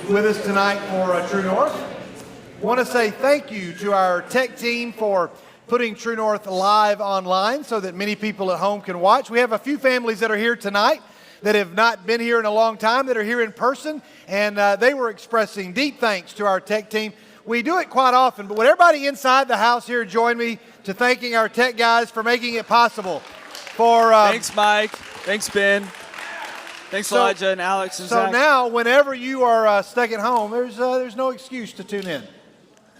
with us tonight for True North. Want to say thank you to our tech team for putting True North live online so that many people at home can watch. We have a few families that are here tonight that have not been here in a long time that are here in person, and they were expressing deep thanks to our tech team. We do it quite often, but would everybody inside the house here join me to thanking our tech guys for making it possible? Thanks, Mike. Thanks, Ben. Thanks, Elijah and Alex and Zach. So now, whenever you are stuck at home, there's no excuse to tune in,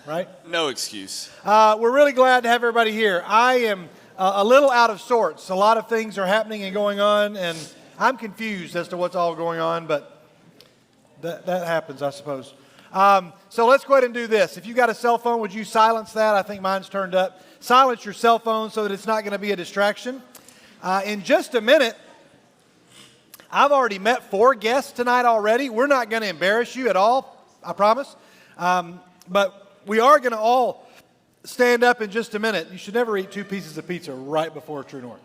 right? No excuse. We're really glad to have everybody here. I am a little out of sorts. A lot of things are happening and going on, and I'm confused as to what's all going on, but that happens, I suppose. So let's go ahead and do this. If you got a cell phone, would you silence that? I think mine's turned up. Silence your cell phone so that it's not going to be a distraction. In just a minute, I've already met 4 guests tonight already. We're not going to embarrass you at all, I promise. But we are going to all stand up in just a minute. You should never eat 2 pieces of pizza right before True North.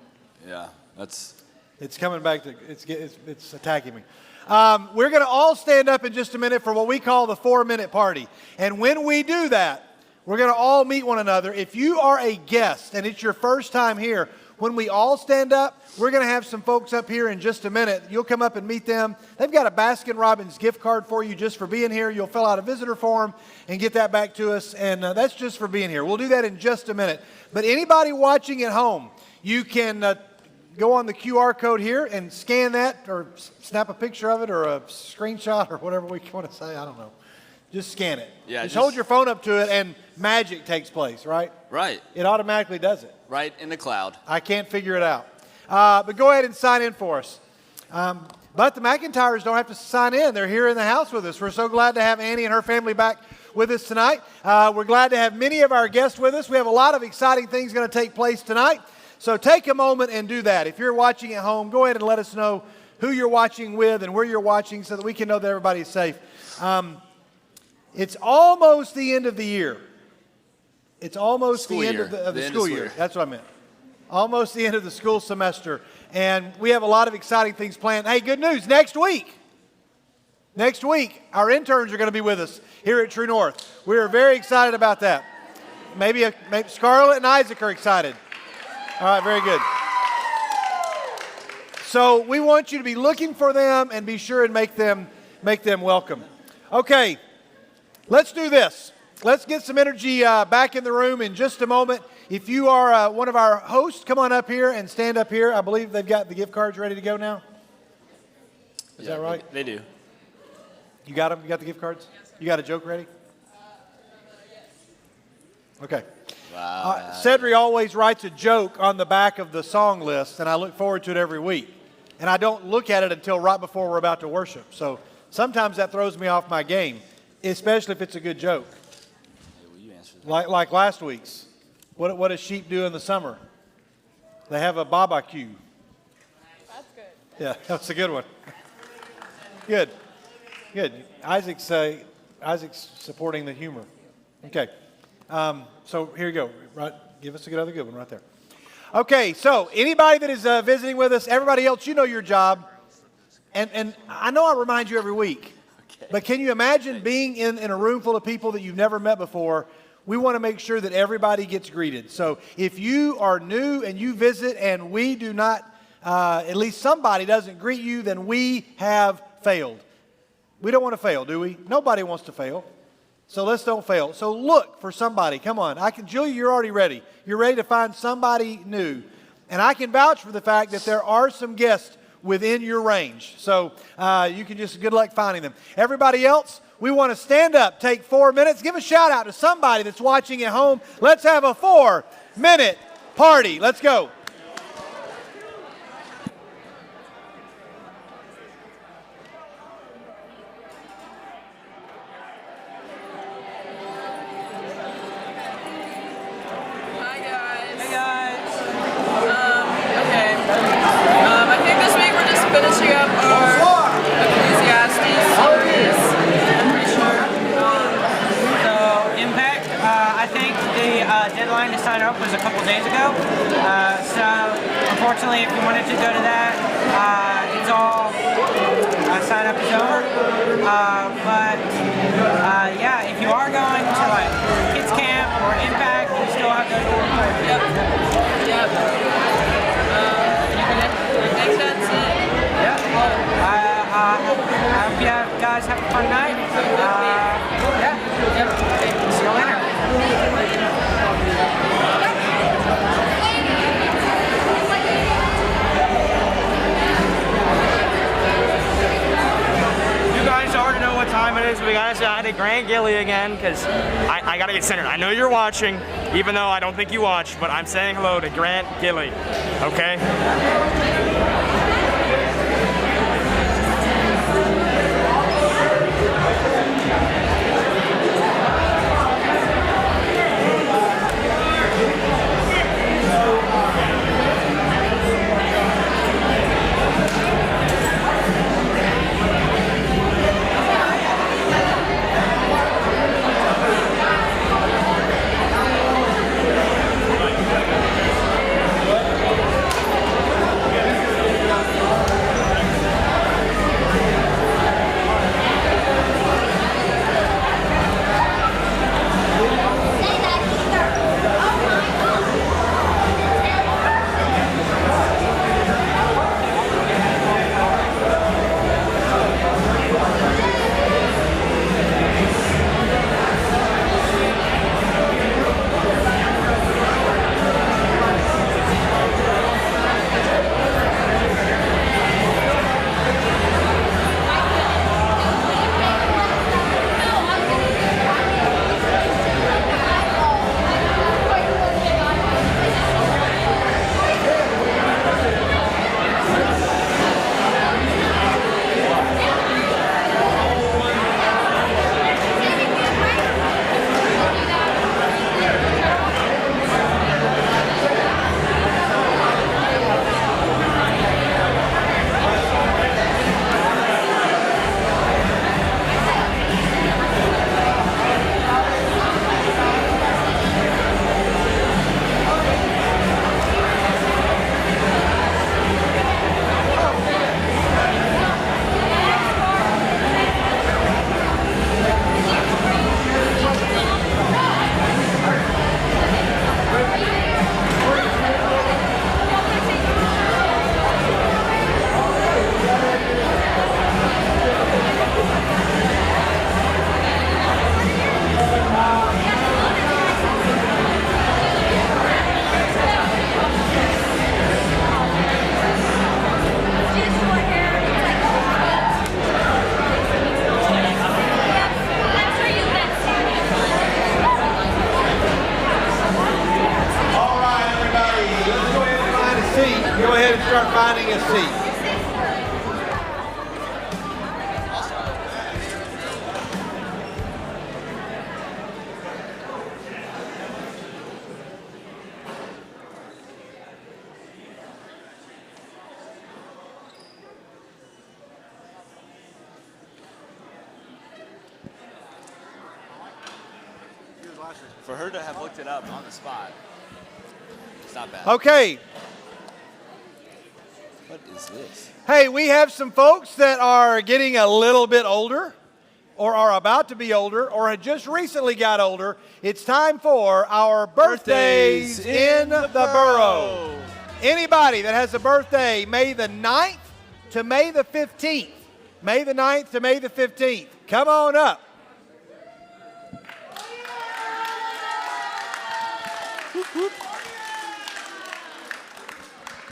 Yeah, that's... It's coming back to, it's attacking me. We're going to all stand up in just a minute for what we call the 4-minute party. And when we do that, we're going to all meet one another. If you are a guest and it's your first time here, when we all stand up, we're going to have some folks up here in just a minute. You'll come up and meet them. They've got a Baskin-Robbins gift card for you just for being here. You'll fill out a visitor form and get that back to us. And that's just for being here. We'll do that in just a minute. But anybody watching at home, you can go on the QR code here and scan that or snap a picture of it or a screenshot or whatever we want to say. I don't know. Just scan it. Yeah, just hold your phone up to it and magic takes place, right? Right. It automatically does it. Right in the cloud. I can't figure it out. But go ahead and sign in for us. But the McIntyres don't have to sign in. They're here in the house with us. We're so glad to have Annie and her family back with us tonight. We're glad to have many of our guests with us. We have a lot of exciting things going to take place tonight. So take a moment and do that. If you're watching at home, go ahead and let us know who you're watching with and where you're watching so that we can know that everybody's safe. It's almost the end of the year. It's almost the end of the school year. That's what I meant. Almost the end of the school semester. And we have a lot of exciting things planned. Hey, good news. Next week, our interns are going to be with us here at True North. We are very excited about that. Maybe Scarlett and Isaac are excited. All right, very good. So we want you to be looking for them and be sure and make them welcome. Okay, let's do this. Let's get some energy back in the room in just a moment. If you are one of our hosts, come on up here and stand up here. I believe they've got the gift cards ready to go now. Is that right? They do. You got them? You got the gift cards? You got a joke ready? Yes. Okay. Wow. Cedric always writes a joke on the back of the song list, and I look forward to it every week. And I don't look at it until right before we're about to worship. So sometimes that throws me off my game, especially if it's a good joke. Hey, will you answer that? Like last week's. What does sheep do in the summer? They have a barbecue. That's good. Yeah, that's a good one. Good. Isaac's supporting the humor. Okay. So here you go. Right, give us another good one right there. Okay, so anybody that is visiting with us, everybody else, you know your job. And I know I remind you every week, but can you imagine being in a room full of people that you've never met before? We want to make sure that everybody gets greeted. So if you are new and you visit and we do not, at least somebody doesn't greet you, then we have failed. We don't want to fail, do we? Nobody wants to fail. So let's don't fail. So look for somebody. Come on. Julia, you're already ready. You're ready to find somebody new. And I can vouch for the fact that there are some guests within your range. So you can just good luck finding them. Everybody else, we want to stand up, take 4 minutes, give a shout out to somebody that's watching at home. Let's have a 4-minute party. Let's go. Finishing up our Ecclesiastes series. I'm pretty sure. So, Impact, I think the deadline to sign up was a couple days ago. So boys. We gotta say hi to Grant Gilly again, because I gotta get centered. I know you're watching, even though I don't think you watch, but I'm saying hello to Grant Gilly, okay? Go ahead and start finding a seat. For her to have looked it up on the spot, it's not bad. Okay. What is this? Hey, we have some folks that are getting a little bit older or are about to be older or had just recently got older. It's time for our birthdays in the borough. Anybody that has a birthday May the 9th to May the 15th. May the 9th to May the 15th. Come on up.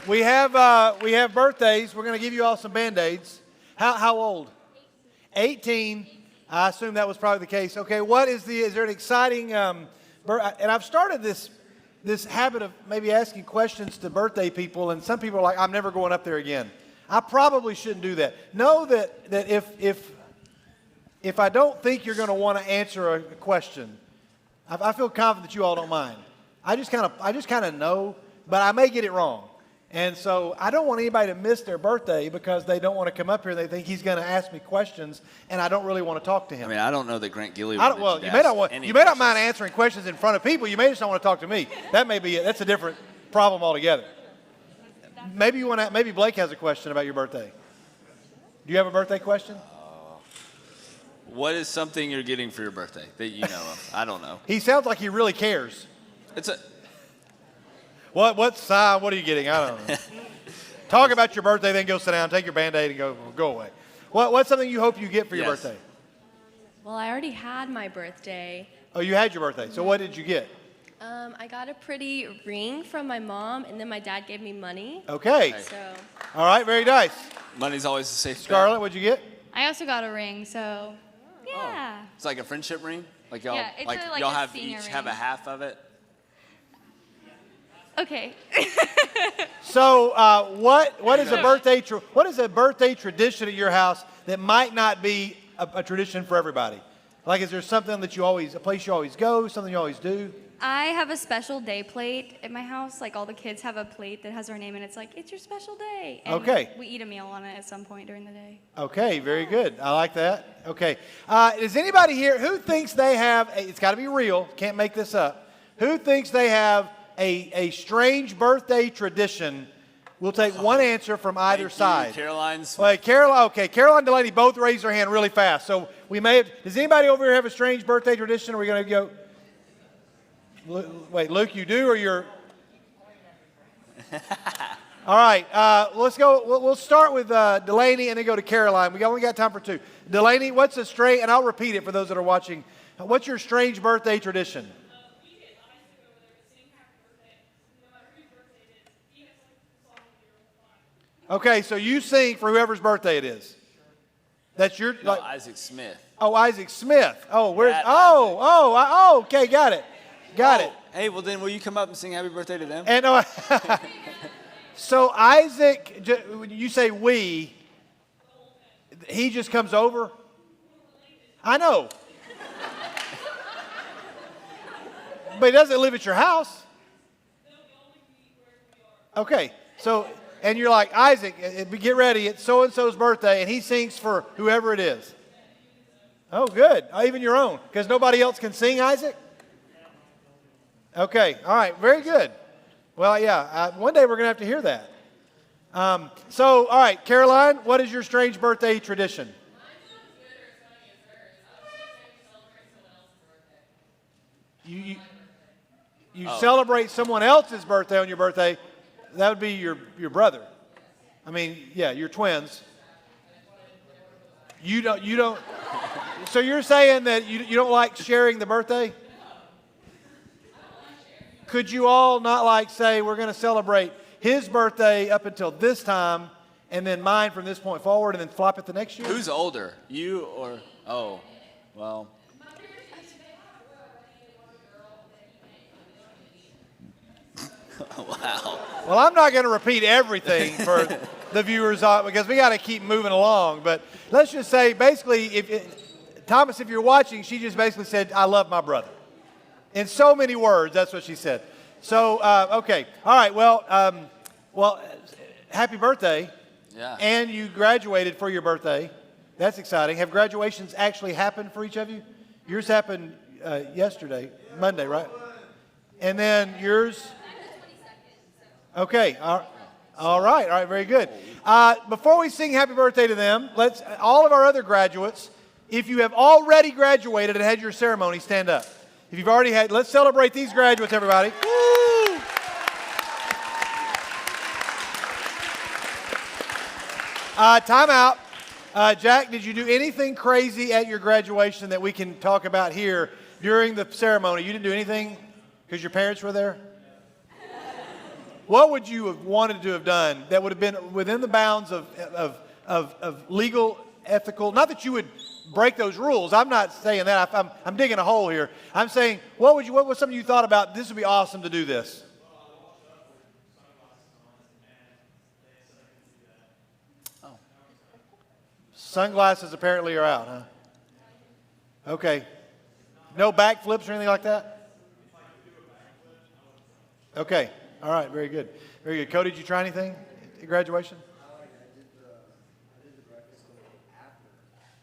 We have birthdays. We're going to give you all some Band-Aids. How old? 18. I assume that was probably the case. Okay, is there an exciting, and I've started this habit of maybe asking questions to birthday people, and some people are like, I'm never going up there again. I probably shouldn't do that. Know that if I don't think you're going to want to answer a question, I feel confident that you all don't mind. I just kind of know, but I may get it wrong. And so I don't want anybody to miss their birthday because they don't want to come up here and they think he's going to ask me questions, and I don't really want to talk to him. I mean, I don't know that Grant Gilly. Well, you may not mind answering questions in front of people. You may just not want to talk to me. That may be it. That's a different problem altogether. Maybe Blake has a question about your birthday. Do you have a birthday question? What is something you're getting for your birthday that you know of? I don't know. He sounds like he really cares. It's a. What are you getting? I don't know. Talk about your birthday, then go sit down, take your Band-Aid, and go away. What's something you hope you get for your birthday? Well, I already had my birthday. Oh, you had your birthday. So what did you get? I got a pretty ring from my mom, and then my dad gave me money. Okay. So. All right, very nice. Money's always a safe bet. Scarlett, what'd you get? I also got a ring, so Yeah. It's like a friendship ring? Like y'all, Yeah, it's like like y'all a have senior each have a ring. half of it? Okay. So, what is a birthday tradition at your house that might not be a tradition for everybody? Like, is there something that a place you always go, something you always do? I have a special day plate at my house. Like all the kids have a plate that has our name, and it's like, it's your special day. And Okay. we eat a meal on it at some point during the day. Okay, very good. I like that. Okay. Is anybody here who thinks they have, it's got to be real, can't make this up, who thinks they have a strange birthday tradition? We'll take one answer from either side. Caroline's. Wait, Caroline and Delaney both raised their hand really fast. So we may have, does anybody over here have a strange birthday tradition? Are we going to go? Wait, Luke, you do or you're? All right, let's go. We'll start with Delaney and then go to Caroline. We only got time for two. Delaney, what's a strange, and I'll repeat it for those that are watching. What's your strange birthday tradition? Okay, so you sing for whoever's birthday it is. That's your, No, like, Isaac Smith. oh, Isaac Smith. Oh, where's, That okay, got it. Got it. Hey, well then will you come up and sing happy birthday to them? And so Isaac, you say we, he just comes over? I know. But he doesn't live at your house. Okay, so, and you're like, Isaac, get ready, it's so-and-so's birthday, and he sings for whoever it is. Oh, good. Even your own, because nobody else can sing, Isaac? Okay, all right, very good. Well, yeah, one day we're going to have to hear that. So, all right, Caroline, what is your strange birthday tradition? You celebrate someone else's birthday on your birthday. That would be your brother. I mean, yeah, you're twins. You don't. So you're saying that you don't like sharing the birthday? Could you all not like say we're going to celebrate his birthday up until this time and then mine from this point forward and then flop it the next year? Who's older? You or, oh, well. Wow. Well, I'm not going to repeat everything for the viewers because we got to keep moving along. But let's just say, basically, Thomas, if you're watching, she just basically said, "I love my brother." In so many words, that's what she said. So, okay, all right. Well, happy birthday. Yeah. And you graduated for your birthday. That's exciting. Have graduations actually happened for each of you? Yours happened yesterday, Monday, right? And then yours. Okay. All right. Very good. Before we sing happy birthday to them, let's all of our other graduates, if you have already graduated and had your ceremony, stand up. If you've already had, let's celebrate these graduates, everybody. Woo! Time out. Jack, did you do anything crazy at your graduation that we can talk about here during the ceremony? You didn't do anything because your parents were there? What would you have wanted to have done that would have been within the bounds of legal, ethical, not that you would break those rules. I'm not saying that. I'm digging a hole here. I'm saying, what was something you thought about, this would be awesome to do this? Oh. Sunglasses apparently are out, huh? Okay. No backflips or anything like that? Okay. All right. Very good. Very good. Cody, did you try anything at graduation?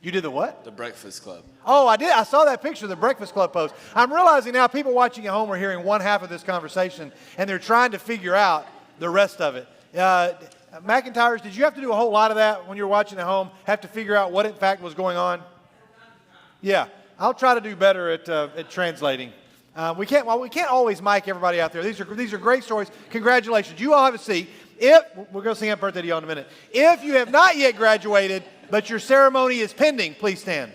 You did the what? The Breakfast Club. Oh, I did. I saw that picture of the Breakfast Club post. I'm realizing now people watching at home are hearing one half of this conversation, and they're trying to figure out the rest of it. McIntyres, did you have to do a whole lot of that when you were watching at home? Have to figure out what in fact was going on? Yeah, I'll try to do better at translating. We can't always mic everybody out there. These are great stories. Congratulations. You all have a seat. We're going to sing happy birthday to you in a minute. If you have not yet graduated, but your ceremony is pending, please stand.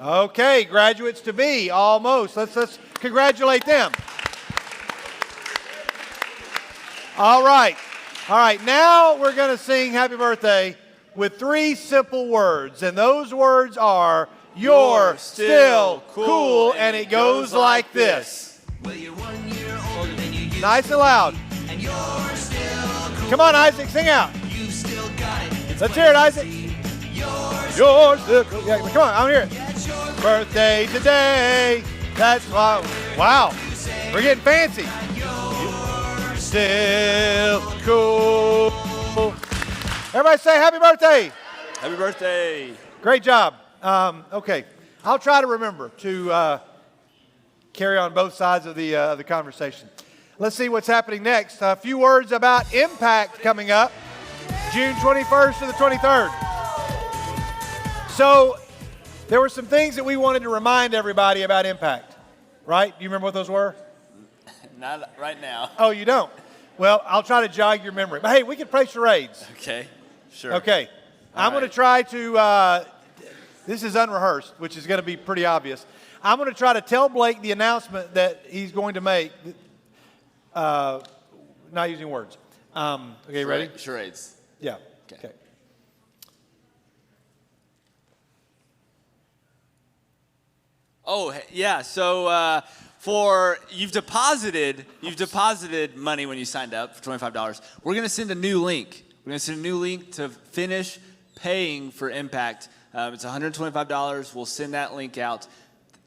Okay, graduates to be, almost. Let's congratulate them. All right. Now we're going to sing happy birthday with 3 simple words, and those words are, you're still cool, and it goes like this. Nice and loud. Come on, Isaac, sing out. Let's hear it, Isaac. You're still cool. Yeah, come on, I want to hear it. Birthday today. That's why. Wow, we're getting fancy. You're still cool. Everybody say happy birthday. Happy birthday. Great job. Okay, I'll try to remember to carry on both sides of the conversation. Let's see what's happening next. A few words about Impact coming up, June 21st to the 23rd. So there were some things that we wanted to remind everybody about Impact, right? Do you remember what those were? Not right now. Oh, you don't? Well, I'll try to jog your memory. But hey, we can play charades. Okay, sure. Okay. I'm going to try to, this is unrehearsed, which is going to be pretty obvious. I'm going to try to tell Blake the announcement that he's going to make, not using words. Okay, ready? Charades. Yeah. Okay. Oh, yeah. So you've deposited money when you signed up for $25. We're going to send a new link. We're going to send a new link to finish paying for Impact. It's $125. We'll send that link out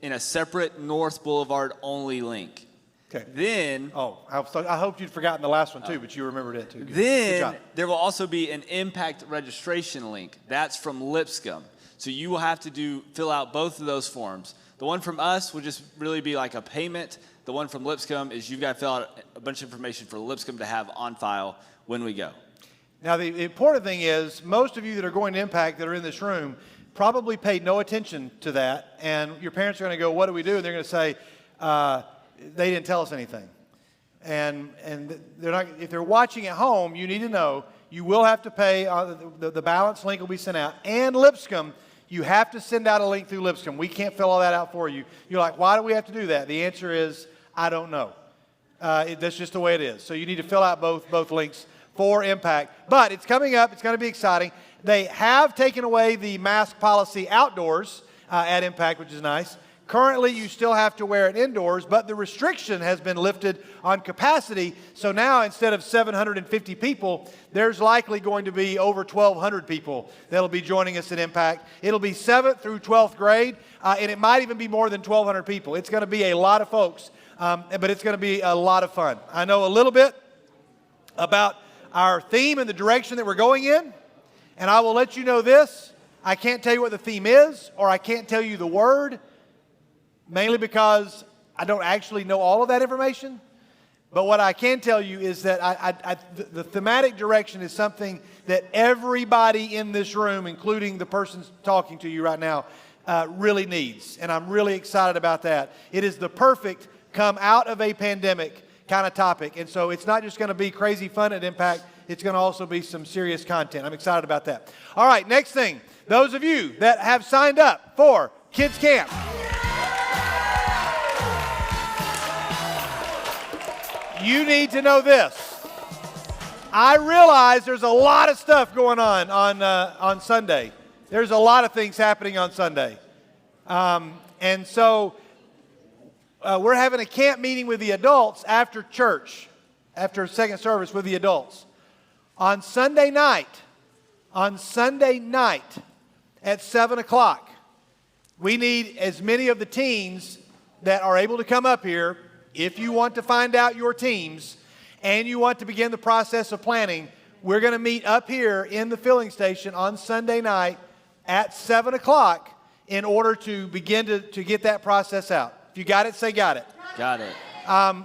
in a separate North Boulevard only link. Okay. Then, I hoped you'd forgotten the last one too, but you remembered it too. Good. Good then job. there will also be an Impact registration link. That's from Lipscomb. So you will have to fill out both of those forms. The one from us will just really be like a payment. The one from Lipscomb is you've got to fill out a bunch of information for Lipscomb to have on file when we go. Now, the important thing is most of you that are going to Impact that are in this room probably paid no attention to that, and your parents are going to go, what do we do? And they're going to say, they didn't tell us anything. And they're not. If they're watching at home, you need to know you will have to pay. The balance link will be sent out. And Lipscomb, you have to send out a link through Lipscomb. We can't fill all that out for you. You're like, why do we have to do that? The answer is, I don't know. That's just the way it is. So you need to fill out both links for Impact. But it's coming up. It's going to be exciting. They have taken away the mask policy outdoors at Impact, which is nice. Currently, you still have to wear it indoors, but the restriction has been lifted on capacity. So now, instead of 750 people, there's likely going to be over 1,200 people that'll be joining us at Impact. It'll be 7th through 12th grade, and it might even be more than 1,200 people. It's going to be a lot of folks, but it's going to be a lot of fun. I know a little bit about our theme and the direction that we're going in, and I will let you know this. I can't tell you what the theme is, or I can't tell you the word, mainly because I don't actually know all of that information. But what I can tell you is that the thematic direction is something that everybody in this room, including the person talking to you right now, really needs. And I'm really excited about that. It is the perfect come out of a pandemic kind of topic. And so it's not just going to be crazy fun at Impact. It's going to also be some serious content. I'm excited about that. All right, next thing. Those of you that have signed up for Kids Camp. You need to know this. I realize there's a lot of stuff going on Sunday. There's a lot of things happening on Sunday. And so we're having a camp meeting with the adults after church, after second service with the adults. On Sunday night at 7 o'clock, we need as many of the teens that are able to come up here. If you want to find out your teams and you want to begin the process of planning, we're going to meet up here in the filling station on Sunday night at 7 o'clock in order to begin to get that process out. If you got it, say got it. Got it.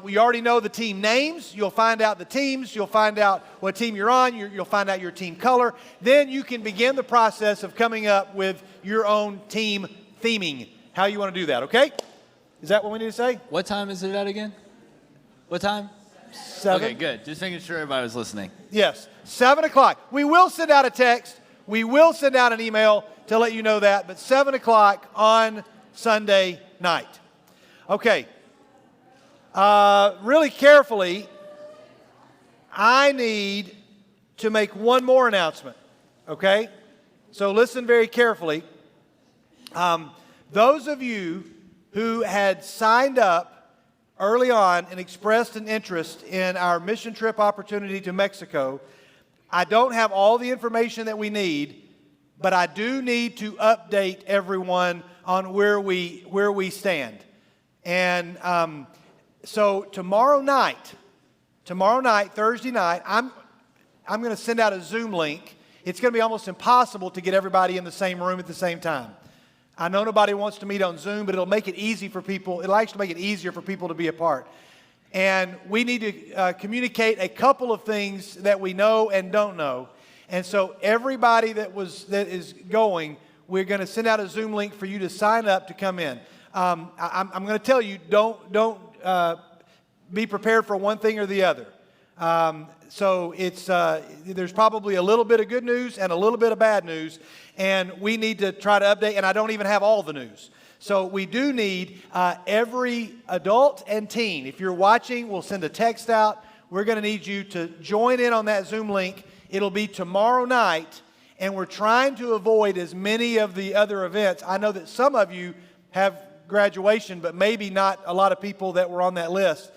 We already know the team names. You'll find out the teams. You'll find out what team you're on. You'll find out your team color. Then you can begin the process of coming up with your own team theming, how you want to do that, okay? Is that what we need to say? What time is it at again? What time? 7. Okay, good. Just making sure everybody was listening. Yes, 7 o'clock. We will send out a text. We will send out an email to let you know that, but 7 o'clock on Sunday night. Okay. Really carefully, I need to make one more announcement, okay? So listen very carefully. Those of you who had signed up early on and expressed an interest in our mission trip opportunity to Mexico, I don't have all the information that we need, but I do need to update everyone on where we stand. And so tomorrow night, Thursday night, I'm going to send out a Zoom link. It's going to be almost impossible to get everybody in the same room at the same time. I know nobody wants to meet on Zoom, but it'll make it easy for people. It'll actually make it easier for people to be a part. And we need to communicate a couple of things that we know and don't know. And so everybody that is going, we're going to send out a Zoom link for you to sign up to come in. I'm going to tell you, don't be prepared for one thing or the other. So there's probably a little bit of good news and a little bit of bad news, and we need to try to update, and I don't even have all the news. So we do need every adult and teen. If you're watching, we'll send a text out. We're going to need you to join in on that Zoom link. It'll be tomorrow night, and we're trying to avoid as many of the other events. I know that some of you have graduation, but maybe not a lot of people that were on that list.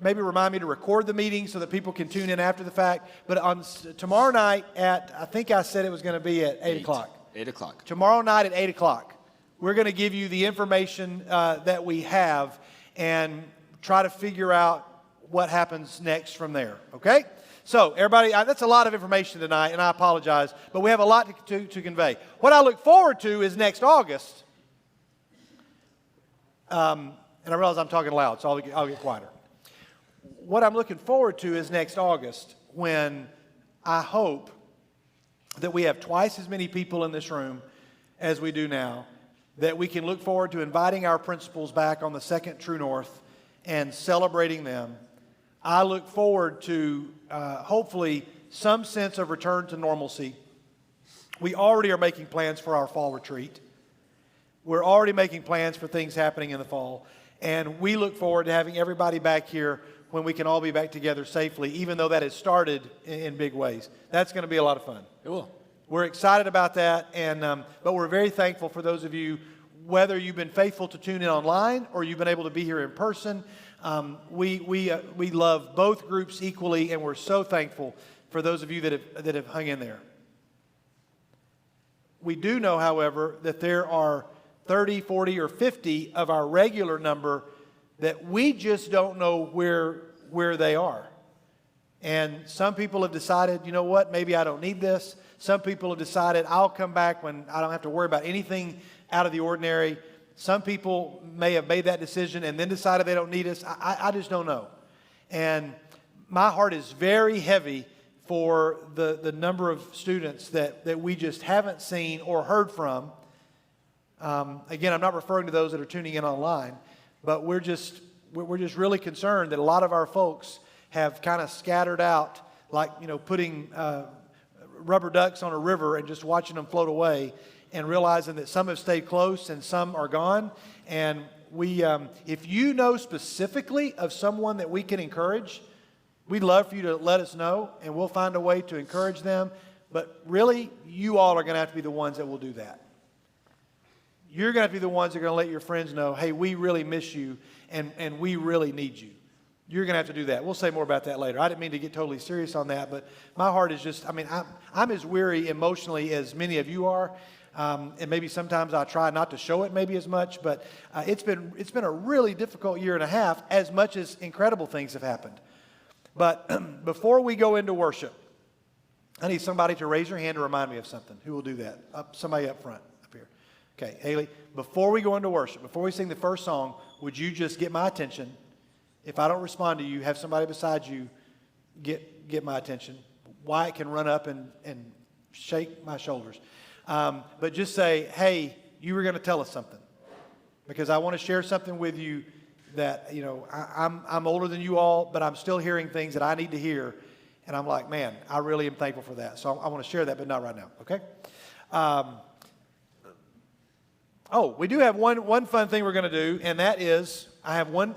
Maybe remind me to record the meeting so that people can tune in after the fact. But on tomorrow night I think I said it was going to be at 8 o'clock. 8 o'clock. Tomorrow night at 8 o'clock, we're going to give you the information that we have and try to figure out what happens next from there, okay? So, everybody, that's a lot of information tonight, and I apologize, but we have a lot to convey. What I look forward to is next August, and I realize I'm talking loud, so I'll get quieter. What I'm looking forward to is next August, when I hope that we have twice as many people in this room as we do now, that we can look forward to inviting our principals back on the second True North and celebrating them. I look forward to hopefully some sense of return to normalcy. We already are making plans for our fall retreat. We're already making plans for things happening in the fall. And we look forward to having everybody back here when we can all be back together safely, even though that has started in big ways. That's going to be a lot of fun. It will. We're excited about that, but we're very thankful for those of you, whether you've been faithful to tune in online or you've been able to be here in person. We love both groups equally, and we're so thankful for those of you that have hung in there. We do know, however, that there are 30, 40, or 50 of our regular number that we just don't know where they are. And some people have decided, you know what, maybe I don't need this. Some people have decided I'll come back when I don't have to worry about anything out of the ordinary. Some people may have made that decision and then decided they don't need us. I just don't know. And my heart is very heavy for the number of students that we just haven't seen or heard from. Again, I'm not referring to those that are tuning in online, but we're just really concerned that a lot of our folks have kind of scattered out, like, putting rubber ducks on a river and just watching them float away, and realizing that some have stayed close and some are gone. And we, if you know specifically of someone that we can encourage, we'd love for you to let us know, and we'll find a way to encourage them. But really, you all are going to have to be the ones that will do that. You're going to have to be the ones that are going to let your friends know, hey, we really miss you, and we really need you. You're going to have to do that. We'll say more about that later. I didn't mean to get totally serious on that, but my heart is just, I'm as weary emotionally as many of you are. And maybe sometimes I try not to show it maybe as much, but it's been a really difficult year and a half, as much as incredible things have happened. But before we go into worship, I need somebody to raise your hand to remind me of something. Who will do that? Somebody up front, up here. Okay, Haley, before we go into worship, before we sing the first song, would you just get my attention? If I don't respond to you, have somebody beside you get my attention. Wyatt can run up and shake my shoulders. But just say, hey, you were going to tell us something. Because I want to share something with you that, I'm older than you all, but I'm still hearing things that I need to hear. And I'm like, man, I really am thankful for that. So I want to share that, but not right now, okay? We do have one fun thing we're going to do, and that is, I have one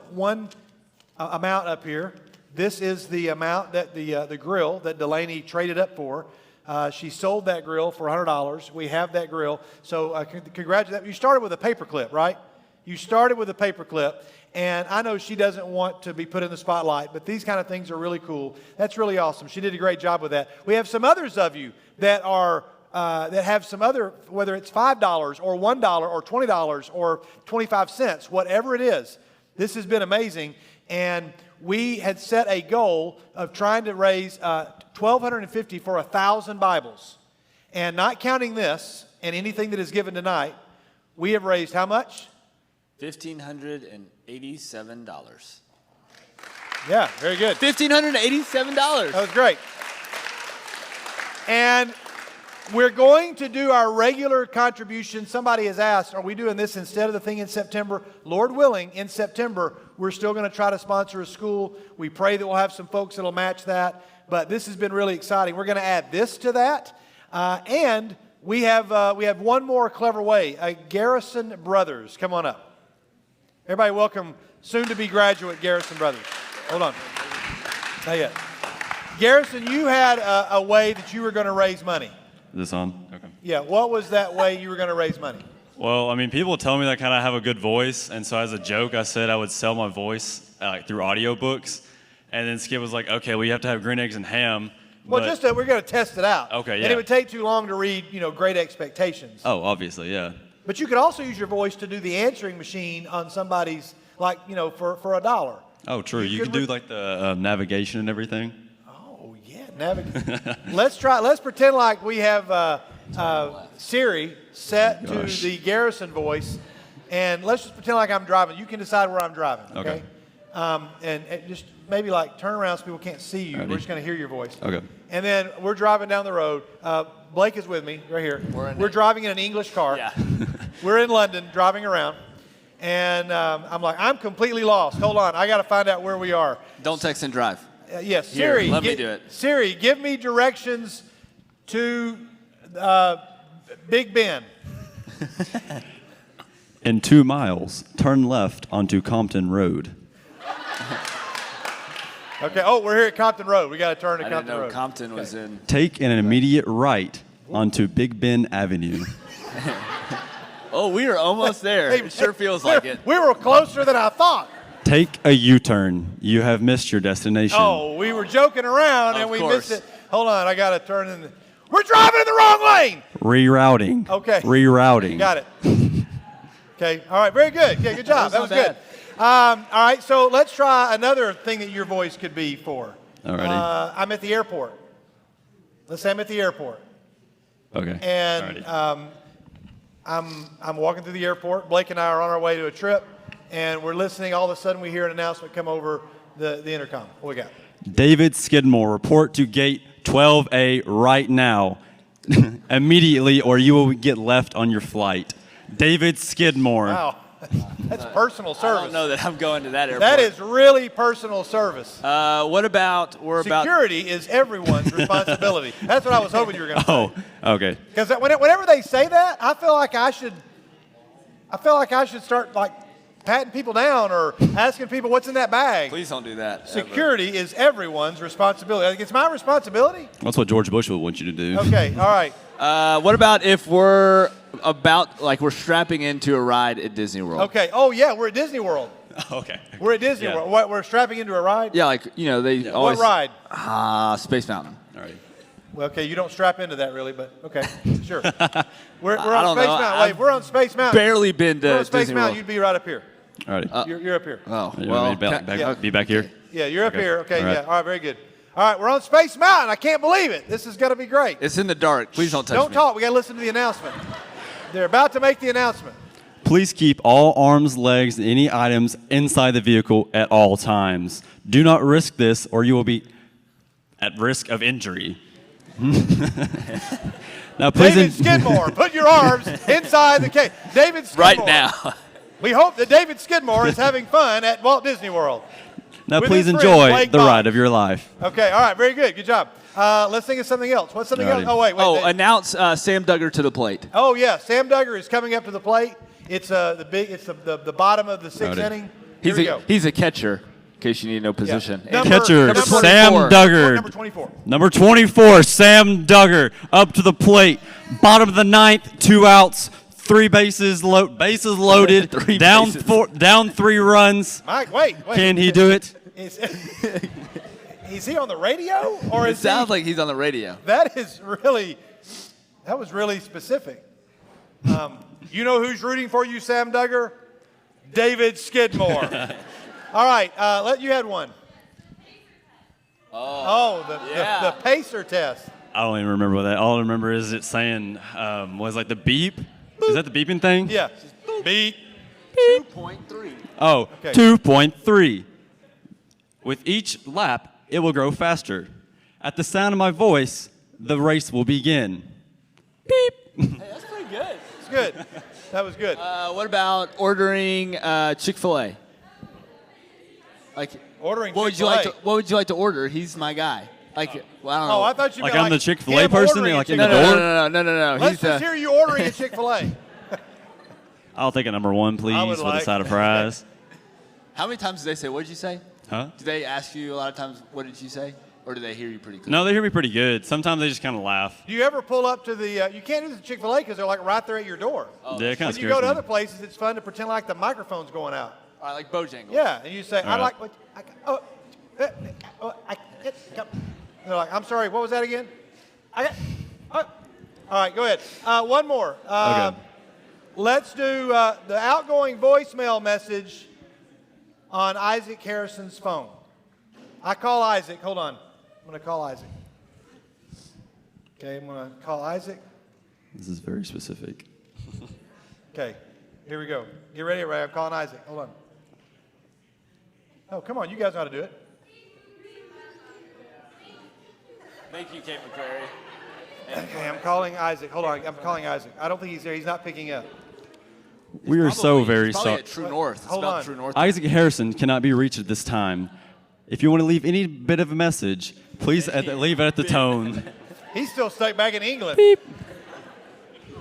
amount up here. This is the amount that the grill that Delaney traded up for She sold that grill for $100. We have that grill. So congratulations. You started with a paperclip, right? You started with a paperclip. And I know she doesn't want to be put in the spotlight, but these kind of things are really cool. That's really awesome. She did a great job with that. We have some others of you that are that have some other, whether it's $5 or $1 or $20 or 25 cents, whatever it is. This has been amazing. And we had set a goal of trying to raise $1,250 for 1,000 Bibles. And not counting this and anything that is given tonight, we have raised how much? $1,587. Yeah, very good. $1,587. That was great. And we're going to do our regular contribution. Somebody has asked, are we doing this instead of the thing in September? Lord willing, in September, we're still going to try to sponsor a school. We pray that we'll have some folks that will match that. But this has been really exciting. We're going to add this to that. And we have one more clever way. Garrison Brothers. Come on up. Everybody welcome soon-to-be graduate Garrison Brothers. Hold on. Not yet. Garrison, you had a way that you were going to raise money. Is this on? Okay. Yeah, what was that way you were going to raise money? Well, I mean, people tell me that I kind of have a good voice, and so as a joke, I said I would sell my voice through audiobooks. And then Skip was like, okay, well, you have to have green eggs and ham. Well, we're going to test it out. Okay, yeah. And it would take too long to read, Great Expectations. Oh, obviously, yeah. But you could also use your voice to do the answering machine on somebody's, for $1. Oh, true. You could do like the navigation and everything. Oh, yeah, navigate. Let's pretend like we have Siri set to the Garrison voice, and let's just pretend like I'm driving. You can decide where I'm driving, okay? And just maybe turn around so people can't see you. Ready. We're just going to hear your voice. Okay. And then we're driving down the road. Blake is with me right here. We're driving in an English car. Yeah. We're in London driving around. And I'm like, I'm completely lost. Hold on. I got to find out where we are. Don't text and drive. Yes, Here, Siri. let me do it. Siri, give me directions to Big Ben. In 2 miles, turn left onto Compton Road. Okay. Oh, we're here at Compton Road. We got to turn to I didn't Compton know Road. Compton was in. Take an immediate right onto Big Ben Avenue. Oh, we are almost there. Hey, It sure feels like it. We were closer than I thought. Take a U-turn. You have missed your destination. Oh, we were joking around and Of we course. missed it. Hold on. I got to turn in. We're driving in the wrong lane. Rerouting. Okay. Rerouting. Got it. Okay. All right. Very good. Yeah, good job. That was not good. All right. So let's try another thing that your voice could be for. All righty. I'm at the airport. Let's say I'm at the airport. Okay. And Alrighty. I'm walking through the airport. Blake and I are on our way to a trip, and we're listening. All of a sudden, we hear an announcement come over the intercom. What we got? David Skidmore, report to gate 12A right now. Immediately, or you will get left on your flight. David Skidmore. Wow. That's personal I service. don't know that I'm going to that airport. That is really personal service. What about Security is everyone's responsibility. That's what I was hoping you were going to say. Oh, okay. Because whenever they say that, I feel like I should start patting people down or asking people what's in that bag. Please don't do that. Security is everyone's responsibility. I think it's my responsibility. That's what George Bush would want you to do. Okay, all right. What about if we're we're strapping into a ride at Disney World? Okay. Oh yeah, we're at Disney World. Okay. We're at Disney Yeah. World. What, we're strapping into a ride? Yeah, they always. What ride? Space Mountain. All right. Well, okay, you don't strap into that really, but okay, sure. We're I on don't Space know. Mountain. Wait, we're on Space Mountain. Barely been We're to on Space Disney Mountain. World. You'd be right up here. All right. You're up here. Oh, You well. want me to be back here? Yeah, you're up Okay. here. Okay, All right. yeah. All right, very good. All right, we're on Space Mountain. I can't believe it. This is going to be great. It's in the dark. Please don't touch Don't me. talk. We got to listen to the announcement. They're about to make the announcement. Please keep all arms, legs, and any items inside the vehicle at all times. Do not risk this, or you will be at risk of injury. Now, please. David Skidmore, put your arms inside the case. David Skidmore. Right now. We hope that David Skidmore is having fun at Walt Disney World. Now, with please his friend, enjoy Blake the Bob. ride of your life. Okay, all right, very good. Good job. Let's think of something else. What's something else? Alrighty. Oh, wait. Oh, announce Sam Duggar to the plate. Oh, yeah. Sam Duggar is coming up to the plate. It's the bottom of the sixth Alrighty. inning. Here we go. He's a catcher. case you need to know position. Yeah. And Catcher, number Sam 24. Duggar. Number 24. Number 24, Sam Duggar, up to the plate. Bottom of the ninth, 2 outs, 3 bases loaded, Three down bases. down 3 runs. Mike, wait. Can he do it? Is he on the radio or It is sounds he? like he's on the radio. That was really specific. You know who's rooting for you, Sam Duggar? David Skidmore. All right, you had one. The pacer test. I don't even remember what that. All I remember is it saying was like the beep. Is that the beeping thing? Yeah. Beat. 2.3. Oh, Okay. 2.3. With each lap, it will grow faster. At the sound of my voice, the race will begin. Beep. Hey, that's pretty good. It's good. That was good. What about ordering Chick-fil-A? Like, Ordering what would you Chick-fil-A. like to? What would you like to order? He's my guy. Like, well, I don't know. Oh, I thought you Like meant I'm the Chick-fil-A him person, ordering like a in the Chick-fil-A. door? No. Let's He's just hear you ordering a Chick-fil-A. I'll take a number 1, please, I would with a like- side of fries. How many times did they say? What did you say? Huh? Do they ask you a lot of times? What did you say? Or do they hear you pretty clear? No, they hear me pretty good. Sometimes they just kind of laugh. Do you ever pull up to the? You can't do the Chick-fil-A because they're like right there at your door. Yeah, it kind of When you go scares to me. other places, it's fun to pretend like the microphone's going out. All right, like Bojangles. Yeah, and you say, I right. like what. They're like, I'm sorry, what was that again? All right, go ahead. One more. Okay. Let's do the outgoing voicemail message on Isaac Harrison's phone. I call Isaac. Hold on. I'm going to call Isaac. Okay, I'm going to call Isaac. This is very specific. Okay, here we go. Get ready, Ray. I'm calling Isaac. Hold on. Oh, come on. You guys know how to do it. Thank you, Kate McCrary. Okay, I'm calling Isaac. Hold on. I'm calling Isaac. I don't think he's there. He's not picking up. We are so very Probably sorry. at True North. It's Hold about on. True North. Isaac Harrison cannot be reached at this time. If you want to leave any bit of a message, please leave it at the tone. He's still stuck back in England. Beep.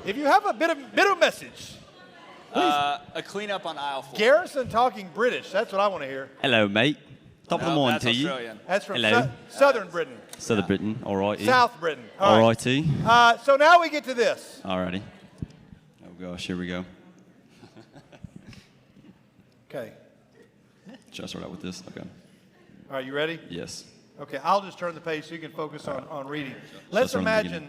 If you have a bit of message, A cleanup on aisle 4. Garrison talking British. That's what I want to hear. Hello, mate. Top of the No, morning that's to you. Australian. That's from Hello. Southern Britain, Southern Britain, all righty. South Britain. All right. righty. So now we get to this. All righty. Oh gosh, here we go. Okay. Should I start out with this? Okay. All right, you ready? Yes. Okay, I'll just turn the page so you can focus on reading. I start in the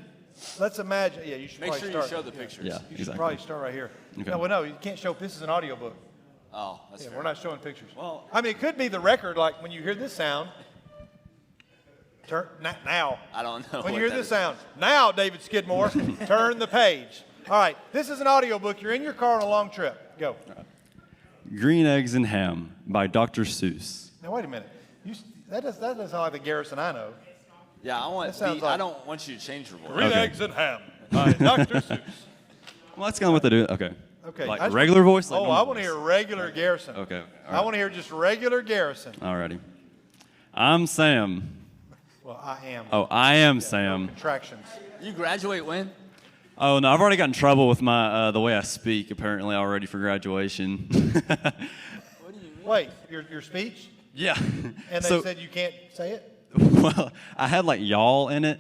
Let's imagine. Yeah, you should Make probably sure you start. show the pictures. Yeah, You should exactly. probably start right here. Okay. No, you can't show. This is an audio book. Oh, that's Yeah, fair. we're not showing pictures. Well- I mean, it could be the record, like when you hear this sound. Now. I don't know. When you what hear that this is. sound, now, David Skidmore, turn the page. All right, this is an audiobook. You're in your car on a long trip. Go. Green Eggs and Ham by Dr. Seuss. Now, wait a minute. That doesn't sound like the Garrison I know. Yeah, That sounds like- I don't want you to change your voice. Green Okay. eggs and ham by Dr. Seuss. Well, that's kind of what they do. Okay. Okay. Like I just- regular voice? Like Oh, normal I want to voice? hear regular Garrison. Okay. All I right. want to hear just regular Garrison. Alrighty. I'm Sam. Well, I am. Oh, I am Sam. Contractions. You graduate when? Oh no, I've already got in trouble with my the way I speak. Apparently, already for graduation. Wait, your speech? Yeah. And they So- said you can't say it? Well, I had like y'all in it,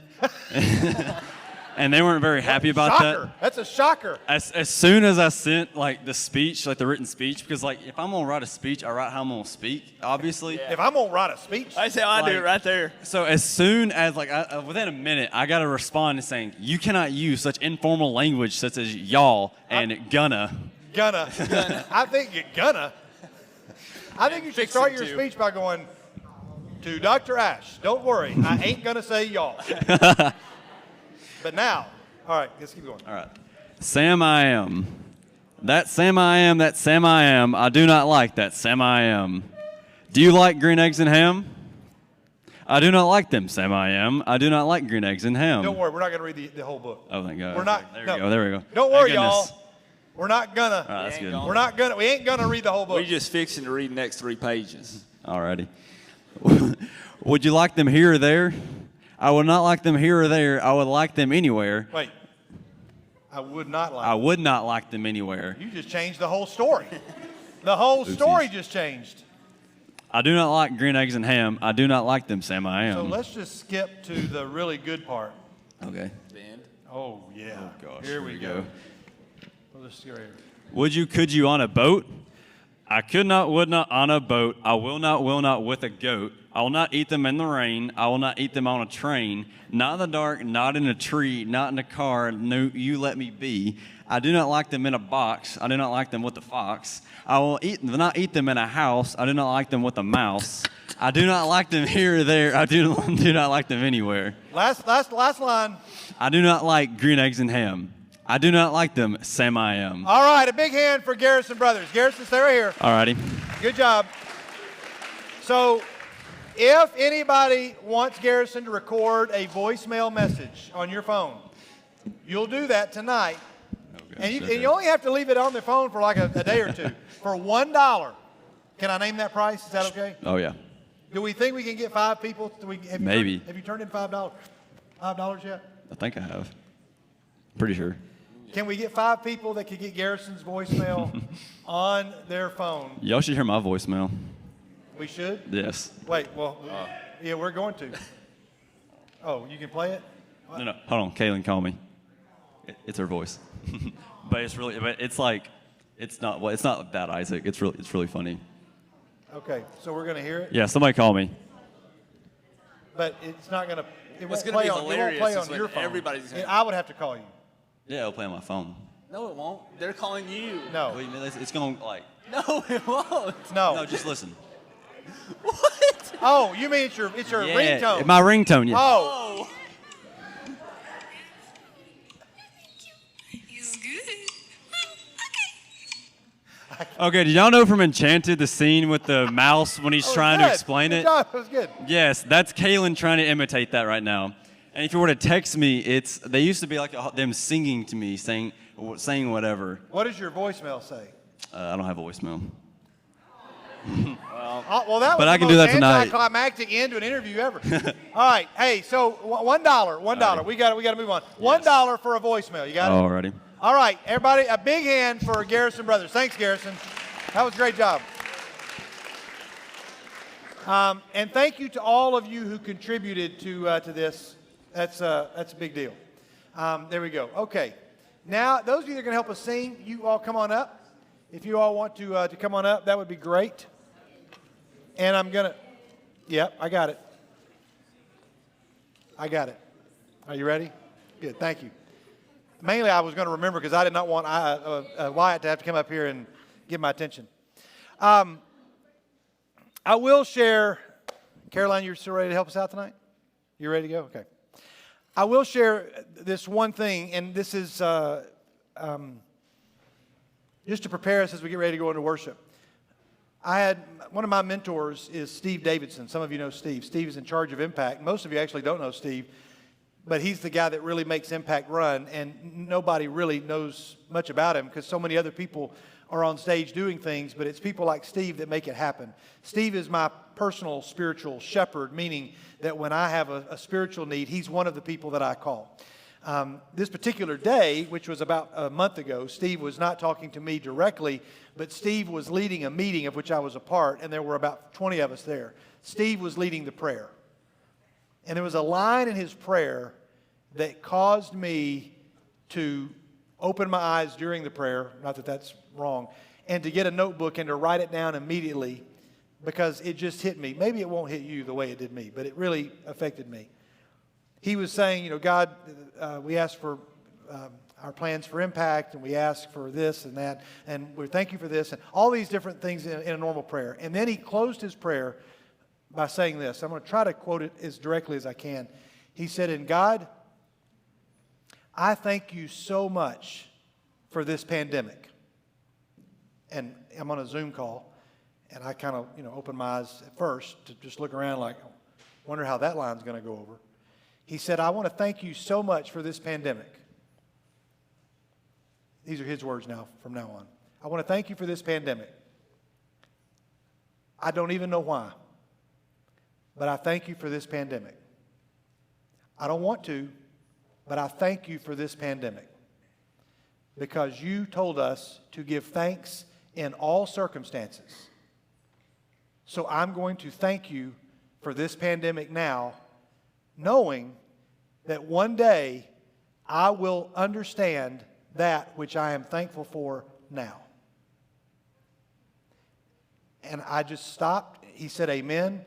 and they weren't very happy about Shocker. that. That's a shocker. As soon as I sent like the speech, like the written speech, because like if I'm gonna write a speech, I write how I'm gonna speak, obviously. If I'm going to write a speech, I say I do it Like- right there. So as soon as like within a minute, I got to respond and saying you cannot use such informal language such as y'all and gonna. gonna. I think you're gonna. I think you should Fix start it, your too. speech by going, to Dr. Ash, don't worry, I ain't going to say y'all. But now, all right, let's keep going. All right. Sam I am. That Sam I am, that Sam I am. I do not like that Sam I am. Do you like green eggs and ham? I do not like them, Sam I am. I do not like green eggs and ham. Don't worry, we're not going to read the whole book. Oh, thank God. We're not. There no. we go. There we go. Don't worry, Thank goodness. y'all. We're not gonna. All right, that's ain't good. gonna. We're not gonna. We ain't gonna read the whole book. We're just fixing to read the next 3 pages. Alrighty. Would you like them here or there? I would not like them here or there. I would like them anywhere. Wait. I would not like. I would not like them anywhere. You just changed the whole story. The whole story just changed. I do not like green eggs and ham. I do not like them, Sam I am. So let's just skip to the really good part. Okay. Band. Oh, yeah. Oh, gosh. Here we go. Well, let's go here. Would you, could you on a boat? I could not, would not on a boat. I will not with a goat. I will not eat them in the rain. I will not eat them on a train. Not in the dark, not in a tree, not in a car. No, you let me be. I do not like them in a box. I do not like them with a fox. I will not eat them in a house. I do not like them with a mouse. I do not like them here or there. I do not like them anywhere. Last line. I do not like green eggs and ham. I do not like them, Sam I am. All right, a big hand for Garrison Brothers. Garrison, stay right here. Alrighty. Good job. So, if anybody wants Garrison to record a voicemail message on your phone, you'll do that tonight. And you only have to leave it on the phone for like a day or two. For $1. Can I name that price? Is that okay? Oh, yeah. Do we think we can get 5 people? Maybe. Have you turned in $5? $5 yet? I think I have. Pretty sure. Can we get 5 people that could get Garrison's voicemail on their phone? Y'all should hear my voicemail. We should? Yes. Wait, well, yeah, we're going to. Oh, you can play it? No. Hold on. Kaylin, call me. It's her voice. But it's like, it's not that, Isaac. It's really funny. Okay, so we're going to hear it? Yeah, somebody call me. But it's not going to, it What's won't gonna play be on, it won't hilarious play is on when your phone. everybody's gonna- I would have to call you. Yeah, it'll play on my phone. No, it won't. They're calling you. No, It's going to like, No, it won't. no, just listen. What? Oh, you mean it's your Yeah, ringtone? my ringtone, yeah. Oh, Oh. He's good. Okay, did y'all know from Enchanted the scene with the mouse when he's oh, trying to good. explain Good it? job. That was good. Yes, that's Kaylin trying to imitate that right now. And if you were to text me, they used to be like them singing to me, saying whatever. What does your voicemail say? I don't have a voicemail. Well, that was But I the can do most that tonight. anticlimactic end to an interview ever. All right, hey, so $1. Alrighty. We got to move on. $1 for a voicemail. You got it? Alrighty. All right, everybody, a big hand for Garrison Brothers. Thanks, Garrison. That was a great job. And thank you to all of you who contributed to this. That's a big deal. There we go. Okay. Now, those of you that are going to help us sing, you all come on up. If you all want to come on up, that would be great. And I'm going to, yep, I got it. Are you ready? Good, thank you. Mainly, I was going to remember because I did not want Wyatt to have to come up here and get my attention. I will share, Caroline, you're still ready to help us out tonight? You ready to go? Okay. I will share this one thing, and this is just to prepare us as we get ready to go into worship. One of my mentors is Steve Davidson. Some of you know Steve. Steve is in charge of Impact. Most of you actually don't know Steve, but he's the guy that really makes Impact run, and nobody really knows much about him because so many other people are on stage doing things, but it's people like Steve that make it happen. Steve is my personal spiritual shepherd, meaning that when I have a spiritual need, he's one of the people that I call. This particular day, which was about a month ago, Steve was not talking to me directly, but Steve was leading a meeting of which I was a part, and there were about 20 of us there. Steve was leading the prayer. And there was a line in his prayer that caused me to open my eyes during the prayer, not that that's wrong, and to get a notebook and to write it down immediately because it just hit me. Maybe it won't hit you the way it did me, but it really affected me. He was saying, God, we ask for our plans for Impact, and we ask for this and that, and we thank you for this, and all these different things in a normal prayer. And then he closed his prayer by saying this. I'm going to try to quote it as directly as I can. He said, "And God, I thank you so much for this pandemic." And I'm on a Zoom call, and I kind of, opened my eyes at first to just look around like, wonder how that line's going to go over. He said, "I want to thank you so much for this pandemic." These are his words now, from now on. "I want to thank you for this pandemic. I don't even know why, but I thank you for this pandemic. I don't want to, but I thank you for this pandemic because you told us to give thanks in all circumstances. So I'm going to thank you for this pandemic now, knowing that one day I will understand that which I am thankful for now. And I just stopped. He said amen.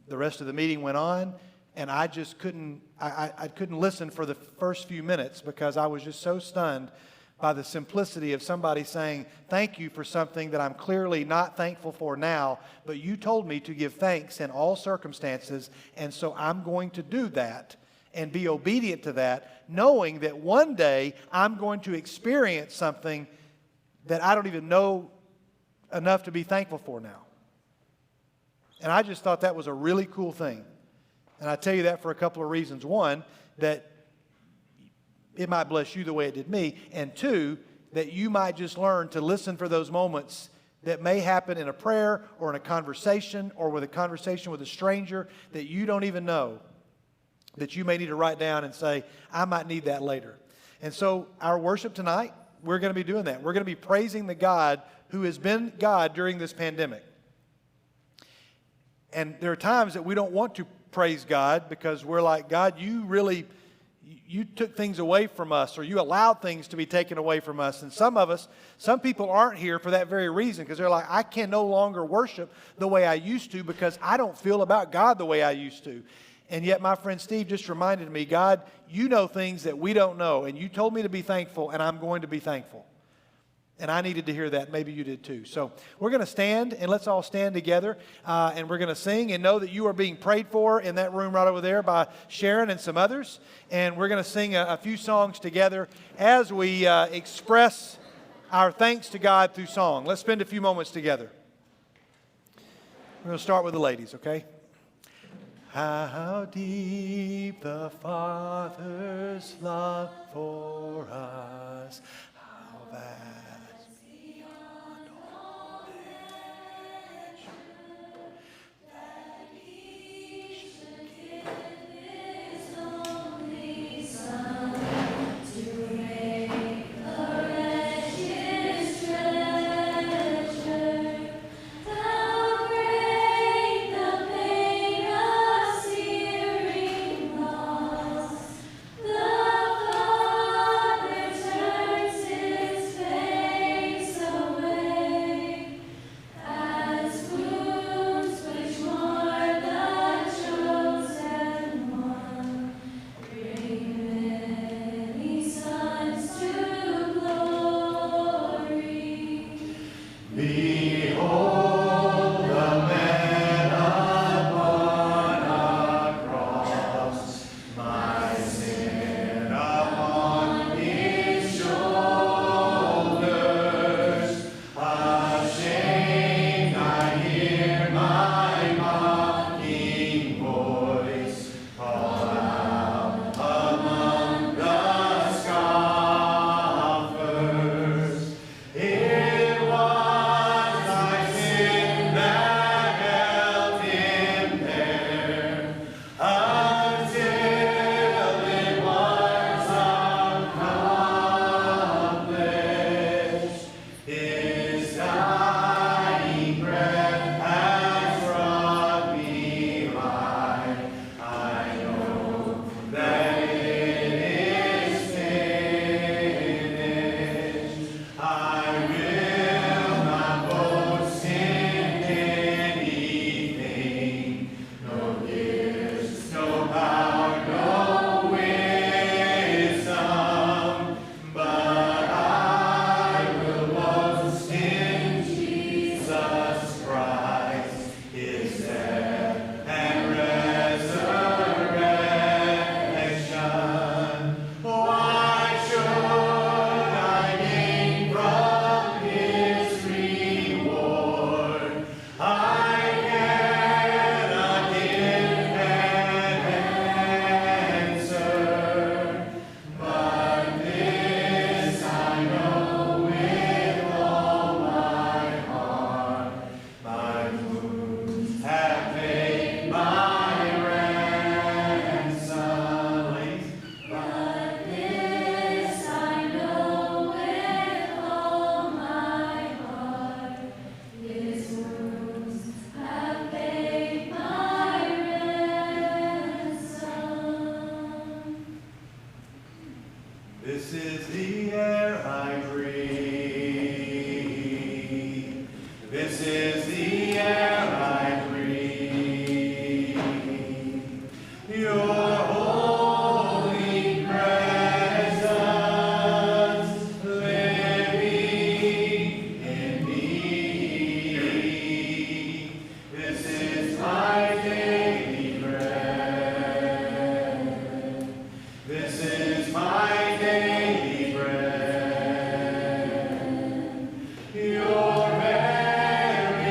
The rest of the meeting went on, and I just couldn't, I couldn't listen for the first few minutes because I was just so stunned by the simplicity of somebody saying, thank you for something that I'm clearly not thankful for now, but you told me to give thanks in all circumstances, and so I'm going to do that and be obedient to that, knowing that one day I'm going to experience something that I don't even know enough to be thankful for now. And I just thought that was a really cool thing. And I tell you that for a couple of reasons. One, that it might bless you the way it did me. And two, that you might just learn to listen for those moments that may happen in a prayer or in a conversation or with a conversation with a stranger that you don't even know, that you may need to write down and say, I might need that later. And so our worship tonight, we're going to be doing that. We're going to be praising the God who has been God during this pandemic. And there are times that we don't want to praise God because we're like, God, you took things away from us, or you allowed things to be taken away from us. And some people aren't here for that very reason, because they're like, I can no longer worship the way I used to because I don't feel about God the way I used to. And yet my friend Steve just reminded me, God, you know things that we don't know, and you told me to be thankful, and I'm going to be thankful. And I needed to hear that. Maybe you did too. So we're going to stand, and let's all stand together, and we're going to sing and know that you are being prayed for in that room right over there by Sharon and some others. And we're going to sing a few songs together as we express our thanks to God through song. Let's spend a few moments together. We're going to start with the ladies, okay? How deep the Father's love for us, how vast. The Father turns This is the air I breathe. This is the air I breathe. Your holy presence living in me. This is my daily bread. This is my daily bread. Your very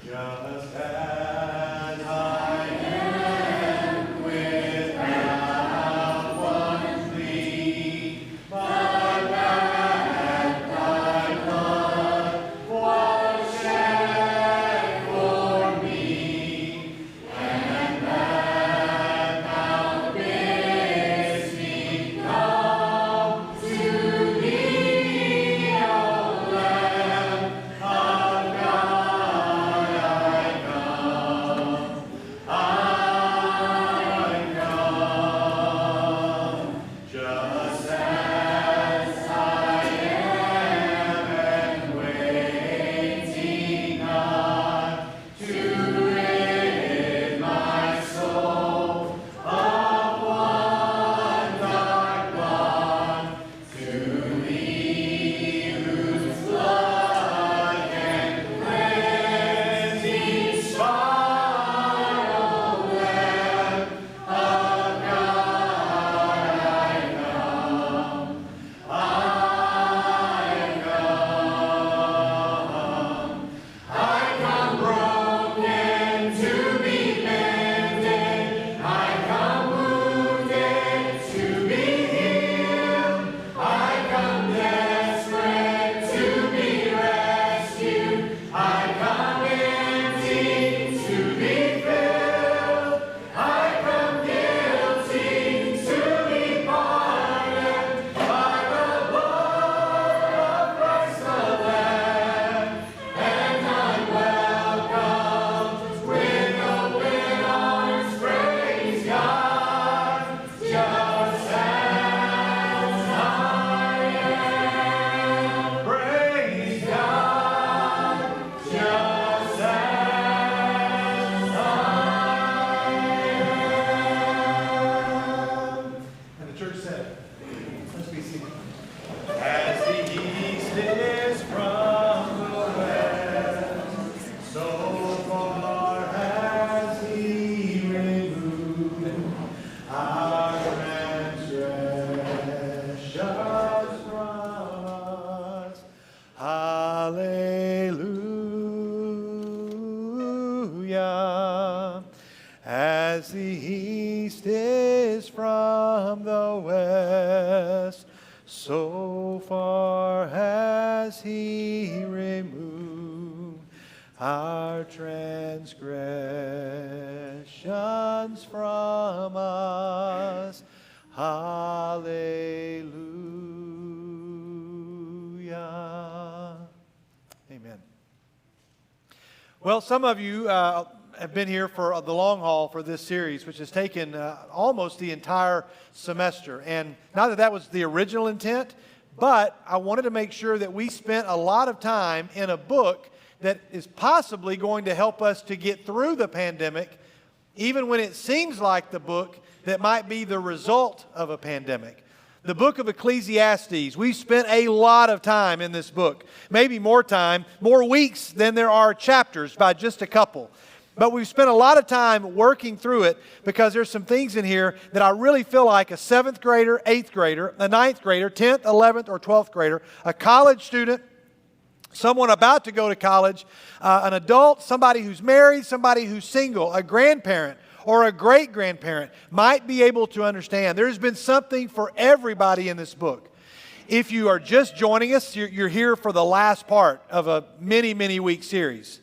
Just as I am without one plea, but that thy blood was shed for me, and that thou bidst me come to thee, O Lamb of God, I come, just as I am and waiting not to rid my soul of one dark bond, to thee whose blood can cleanse each spot, O Lamb of God, I come, I come broken to be mended, I come wounded to be healed, I come desperate to be rescued, I come empty to be filled, I come guilty to be pardoned by the blood of Christ the Lamb, and I'm welcomed with open arms. Praise God, just as I am. Praise God, just as I am. And the church said, let's be seated. As the east is from the west, so far has He removed our transgressions from us. Hallelujah. As the east is from the west, so far has He removed our transgressions from us. Hallelujah. Amen. Well, some of you have been here for the long haul for this series, which has taken almost the entire semester. And not that was the original intent, but I wanted to make sure that we spent a lot of time in a book that is possibly going to help us to get through the pandemic, even when it seems like the book that might be the result of a pandemic. The book of Ecclesiastes. We've spent a lot of time in this book, maybe more time, more weeks than there are chapters by just a couple. But we've spent a lot of time working through it because there's some things in here that I really feel like a 7th grader, 8th grader, a 9th grader, 10th, 11th, or 12th grader, a college student, someone about to go to college, an adult, somebody who's married, somebody who's single, a grandparent, or a great-grandparent might be able to understand. There's been something for everybody in this book. If you are just joining us, you're here for the last part of a many, many week series.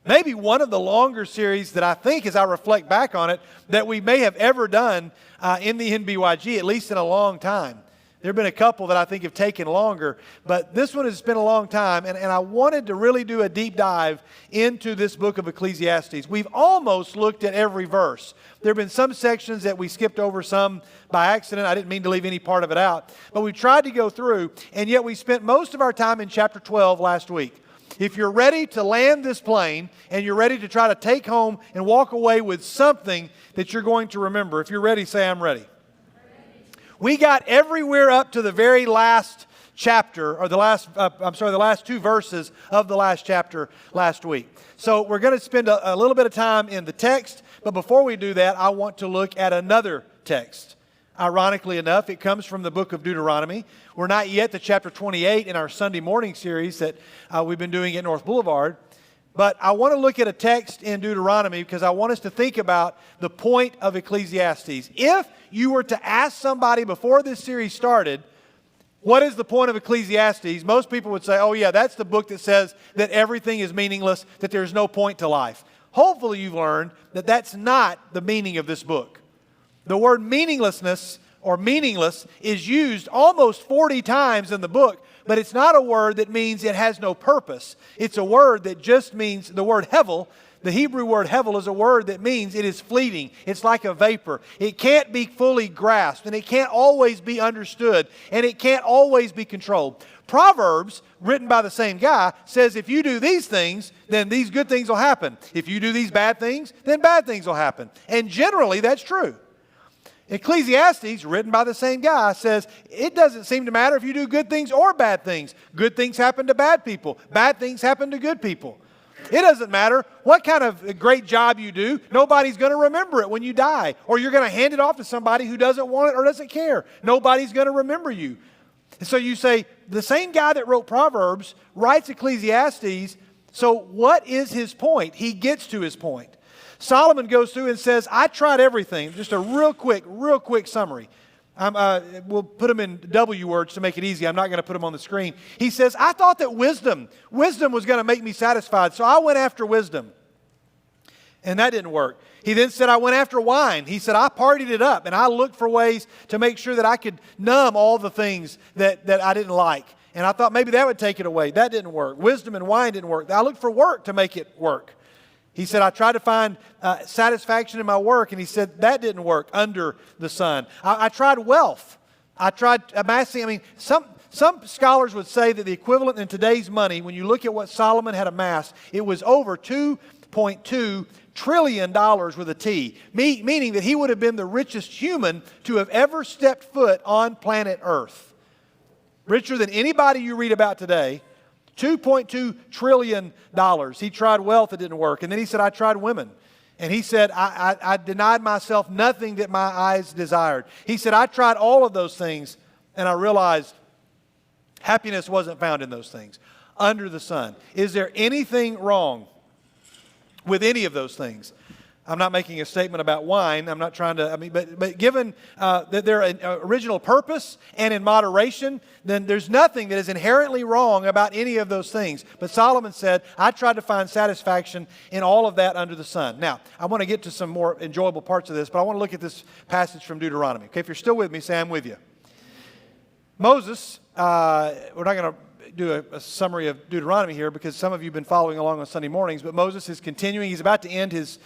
Maybe one of the longer series that I think, as I reflect back on it, that we may have ever done in the NBYG, at least in a long time. There have been a couple that I think have taken longer, but this one has been a long time, and I wanted to really do a deep dive into this book of Ecclesiastes. We've almost looked at every verse. There have been some sections that we skipped over, some by accident. I didn't mean to leave any part of it out, but we tried to go through, and yet we spent most of our time in chapter 12 last week. If you're ready to land this plane and you're ready to try to take home and walk away with something that you're going to remember, if you're ready, say, I'm ready. We got everywhere up to the very last chapter, or the last 2 verses of the last chapter last week. So we're going to spend a little bit of time in the text, but before we do that, I want to look at another text. Ironically enough, it comes from the book of Deuteronomy. We're not yet to chapter 28 in our Sunday morning series that we've been doing at North Boulevard, But I want to look at a text in Deuteronomy because I want us to think about the point of Ecclesiastes. If you were to ask somebody before this series started, what is the point of Ecclesiastes? Most people would say, oh yeah, that's the book that says that everything is meaningless, that there's no point to life. Hopefully you've learned that that's not the meaning of this book. The word meaninglessness or meaningless is used almost 40 times in the book, but it's not a word that means it has no purpose. It's a word that just means, the word hevel, the Hebrew word hevel is a word that means it is fleeting. It's like a vapor. It can't be fully grasped, and it can't always be understood, and it can't always be controlled. Proverbs, written by the same guy, says if you do these things, then these good things will happen. If you do these bad things, then bad things will happen. And generally, that's true. Ecclesiastes, written by the same guy, says it doesn't seem to matter if you do good things or bad things. Good things happen to bad people. Bad things happen to good people. It doesn't matter what kind of great job you do. Nobody's going to remember it when you die. Or you're going to hand it off to somebody who doesn't want it or doesn't care. Nobody's going to remember you. And so you say, the same guy that wrote Proverbs writes Ecclesiastes, so what is his point? He gets to his point. Solomon goes through and says, I tried everything. Just a real quick summary. We'll put them in W words to make it easy. I'm not going to put them on the screen. He says, I thought that wisdom was going to make me satisfied, so I went after wisdom. And that didn't work. He then said, I went after wine. He said, I partied it up, and I looked for ways to make sure that I could numb all the things that I didn't like. And I thought maybe that would take it away. That didn't work. Wisdom and wine didn't work. I looked for work to make it work. He said, I tried to find satisfaction in my work, and he said, that didn't work under the sun. I tried wealth. I tried amassing. Some scholars would say that the equivalent in today's money, when you look at what Solomon had amassed, it was over $2.2 trillion with a T, meaning that he would have been the richest human to have ever stepped foot on planet Earth. Richer than anybody you read about today. $2.2 trillion. He tried wealth, it didn't work. And then he said, I tried women. And he said, I denied myself nothing that my eyes desired. He said, I tried all of those things, and I realized happiness wasn't found in those things. Under the sun. Is there anything wrong with any of those things? I'm not making a statement about wine. I'm not trying to, but given that they're an original purpose and in moderation, then there's nothing that is inherently wrong about any of those things. But Solomon said, I tried to find satisfaction in all of that under the sun. Now, I want to get to some more enjoyable parts of this, but I want to look at this passage from Deuteronomy. Okay, if you're still with me, say I'm with you. Moses, we're not going to do a summary of Deuteronomy here because some of you have been following along on Sunday mornings, but Moses is continuing. He's about to end his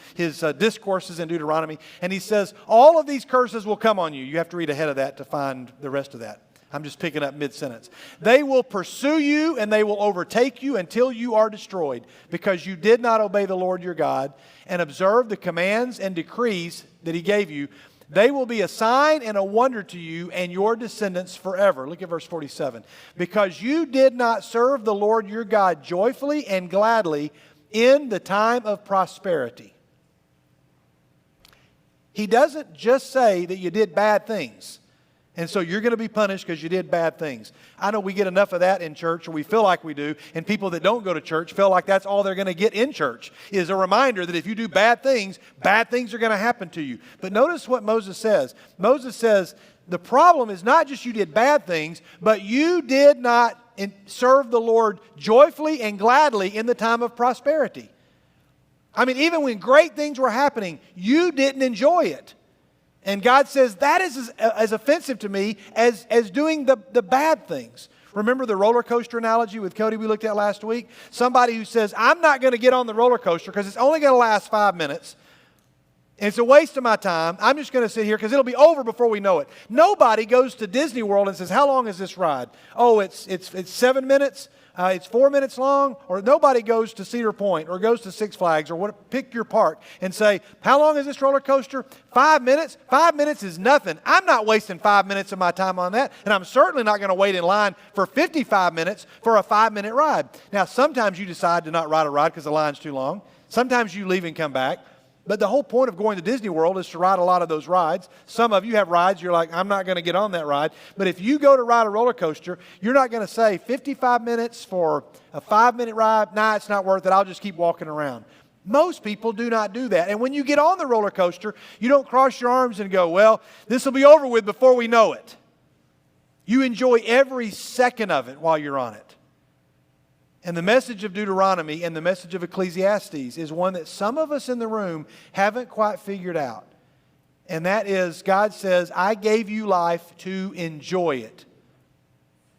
discourses in Deuteronomy, and he says, all of these curses will come on you. You have to read ahead of that to find the rest of that. I'm just picking up mid-sentence. They will pursue you and they will overtake you until you are destroyed because you did not obey the Lord your God and observe the commands and decrees that he gave you. They will be a sign and a wonder to you and your descendants forever. Look at verse 47. Because you did not serve the Lord your God joyfully and gladly in the time of prosperity. He doesn't just say that you did bad things, and so you're going to be punished because you did bad things. I know we get enough of that in church, or we feel like we do, and people that don't go to church feel like that's all they're going to get in church, is a reminder that if you do bad things are going to happen to you. But notice what Moses says. Moses says, the problem is not just you did bad things, but you did not serve the Lord joyfully and gladly in the time of prosperity. Even when great things were happening, you didn't enjoy it. And God says, that is as offensive to me as doing the bad things. Remember the roller coaster analogy with Cody we looked at last week? Somebody who says, I'm not going to get on the roller coaster because it's only going to last 5 minutes. And it's a waste of my time. I'm just going to sit here because it'll be over before we know it. Nobody goes to Disney World and says, how long is this ride? Oh, it's 7 minutes. It's 4 minutes long. Or nobody goes to Cedar Point or goes to Six Flags or pick your park and say, how long is this roller coaster? 5 minutes? 5 minutes is nothing. I'm not wasting 5 minutes of my time on that. And I'm certainly not going to wait in line for 55 minutes for a 5-minute ride. Now, sometimes you decide to not ride a ride because the line's too long. Sometimes you leave and come back. But the whole point of going to Disney World is to ride a lot of those rides. Some of you have rides, you're like, I'm not going to get on that ride. But if you go to ride a roller coaster, you're not going to say 55 minutes for a 5-minute ride. Nah, it's not worth it. I'll just keep walking around. Most people do not do that. And when you get on the roller coaster, you don't cross your arms and go, well, this will be over with before we know it. You enjoy every second of it while you're on it. And the message of Deuteronomy and the message of Ecclesiastes is one that some of us in the room haven't quite figured out. And that is, God says, I gave you life to enjoy it.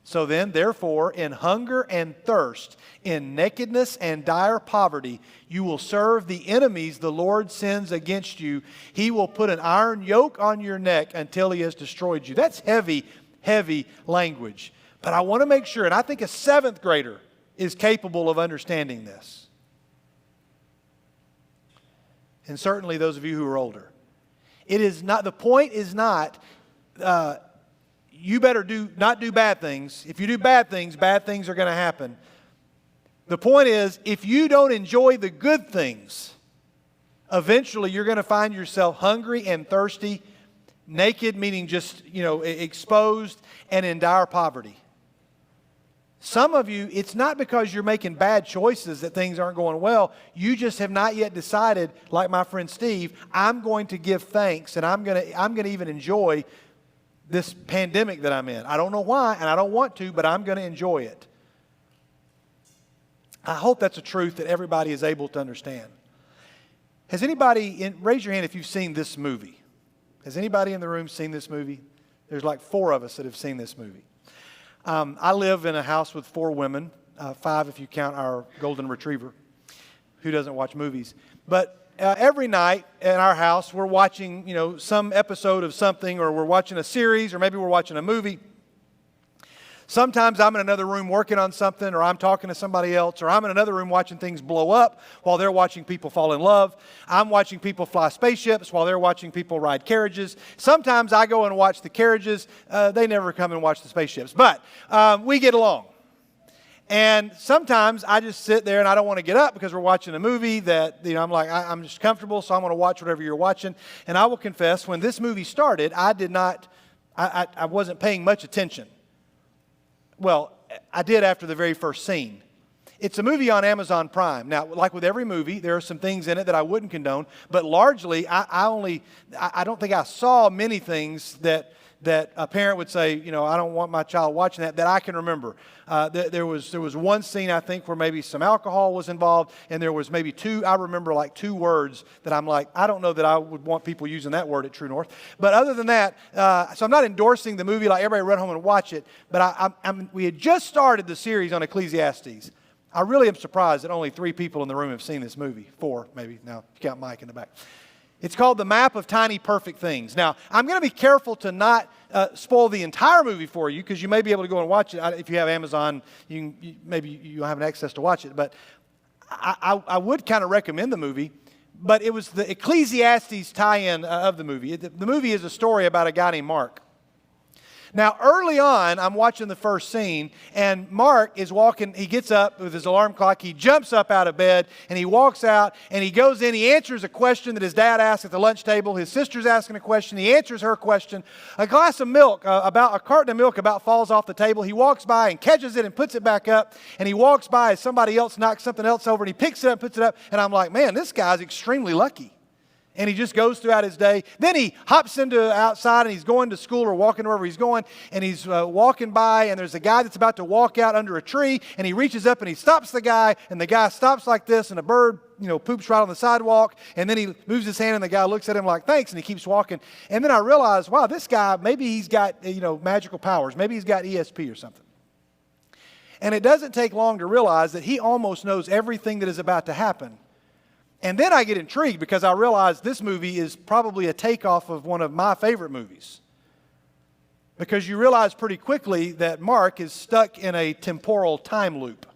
So then, therefore, in hunger and thirst, in nakedness and dire poverty, you will serve the enemies the Lord sends against you. He will put an iron yoke on your neck until he has destroyed you. That's heavy, heavy language. But I want to make sure, and I think a 7th grader is capable of understanding this. And certainly those of you who are older. It is not, the point is not, you better not do bad things. If you do bad things are going to happen. The point is, if you don't enjoy the good things, eventually you're going to find yourself hungry and thirsty, naked, meaning just, exposed, and in dire poverty. Some of you, it's not because you're making bad choices that things aren't going well. You just have not yet decided, like my friend Steve, I'm going to give thanks and I'm going to even enjoy this pandemic that I'm in. I don't know why and I don't want to, but I'm going to enjoy it. I hope that's a truth that everybody is able to understand. Has anybody, raise your hand if you've seen this movie. Has anybody in the room seen this movie? There's like 4 of us that have seen this movie. I live in a house with 4 women, 5 if you count our golden retriever, who doesn't watch movies. But every night in our house, we're watching, some episode of something, or we're watching a series, or maybe we're watching a movie. Sometimes I'm in another room working on something, or I'm talking to somebody else, or I'm in another room watching things blow up while they're watching people fall in love. I'm watching people fly spaceships while they're watching people ride carriages. Sometimes I go and watch the carriages. They never come and watch the spaceships, but we get along. And sometimes I just sit there and I don't want to get up because we're watching a movie that, I'm like, I'm just comfortable, so I'm going to watch whatever you're watching. And I will confess, when this movie started, I wasn't paying much attention. Well, I did after the very first scene. It's a movie on Amazon Prime. Now, like with every movie, there are some things in it that I wouldn't condone, but largely, I don't think I saw many things that a parent would say, I don't want my child watching that I can remember. There was one scene, I think, where maybe some alcohol was involved, and there was maybe 2 words that I'm like, I don't know that I would want people using that word at True North. But other than that, so I'm not endorsing the movie like everybody run home and watch it, but we had just started the series on Ecclesiastes. I really am surprised that only 3 people in the room have seen this movie. 4, maybe, now, if you count Mike in the back. It's called The Map of Tiny Perfect Things. Now, I'm going to be careful to not spoil the entire movie for you, because you may be able to go and watch it. If you have Amazon, maybe you have an access to watch it. But I would kind of recommend the movie. But it was the Ecclesiastes tie-in of the movie. The movie is a story about a guy named Mark. Now, early on, I'm watching the first scene, and Mark is walking. He gets up with his alarm clock. He jumps up out of bed, and he walks out, and he goes in. He answers a question that his dad asked at the lunch table. His sister's asking a question. He answers her question. A glass of milk, a carton of milk about falls off the table. He walks by and catches it and puts it back up, and he walks by as somebody else knocks something else over, and he picks it up and puts it up, and I'm like, man, this guy's extremely lucky. And he just goes throughout his day. Then he hops into outside and he's going to school or walking wherever he's going. And he's walking by, and there's a guy that's about to walk out under a tree. And he reaches up and he stops the guy. And the guy stops like this, and a bird, poops right on the sidewalk. And then he moves his hand, and the guy looks at him like, thanks. And he keeps walking. And then I realize, wow, this guy, maybe he's got, magical powers. Maybe he's got ESP or something. And it doesn't take long to realize that he almost knows everything that is about to happen. And then I get intrigued because I realize this movie is probably a takeoff of one of my favorite movies. Because you realize pretty quickly that Mark is stuck in a temporal time loop.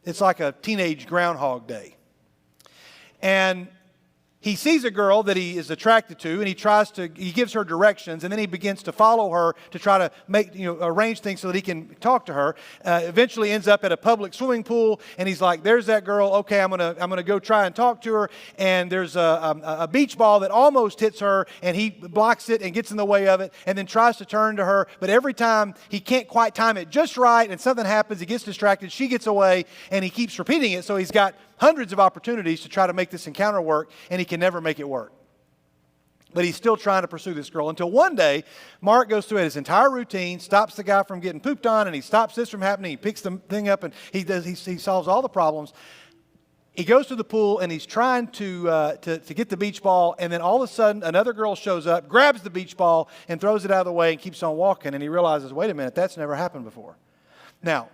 It's like a teenage Groundhog Day. And he sees a girl that he is attracted to, and he gives her directions, and then he begins to follow her to try to arrange things so that he can talk to her. Eventually ends up at a public swimming pool, and he's like, there's that girl. Okay, I'm gonna go try and talk to her. And there's a beach ball that almost hits her, and he blocks it and gets in the way of it, and then tries to turn to her. But every time he can't quite time it just right, and something happens, he gets distracted, she gets away, and he keeps repeating it. So he's got hundreds of opportunities to try to make this encounter work, and he can never make it work. But he's still trying to pursue this girl until one day, Mark goes through his entire routine, stops the guy from getting pooped on, and he stops this from happening. He picks the thing up, and he solves all the problems. He goes to the pool, and he's trying to get the beach ball, and then all of a sudden, another girl shows up, grabs the beach ball, and throws it out of the way and keeps on walking. And he realizes, wait a minute, that's never happened before. Now,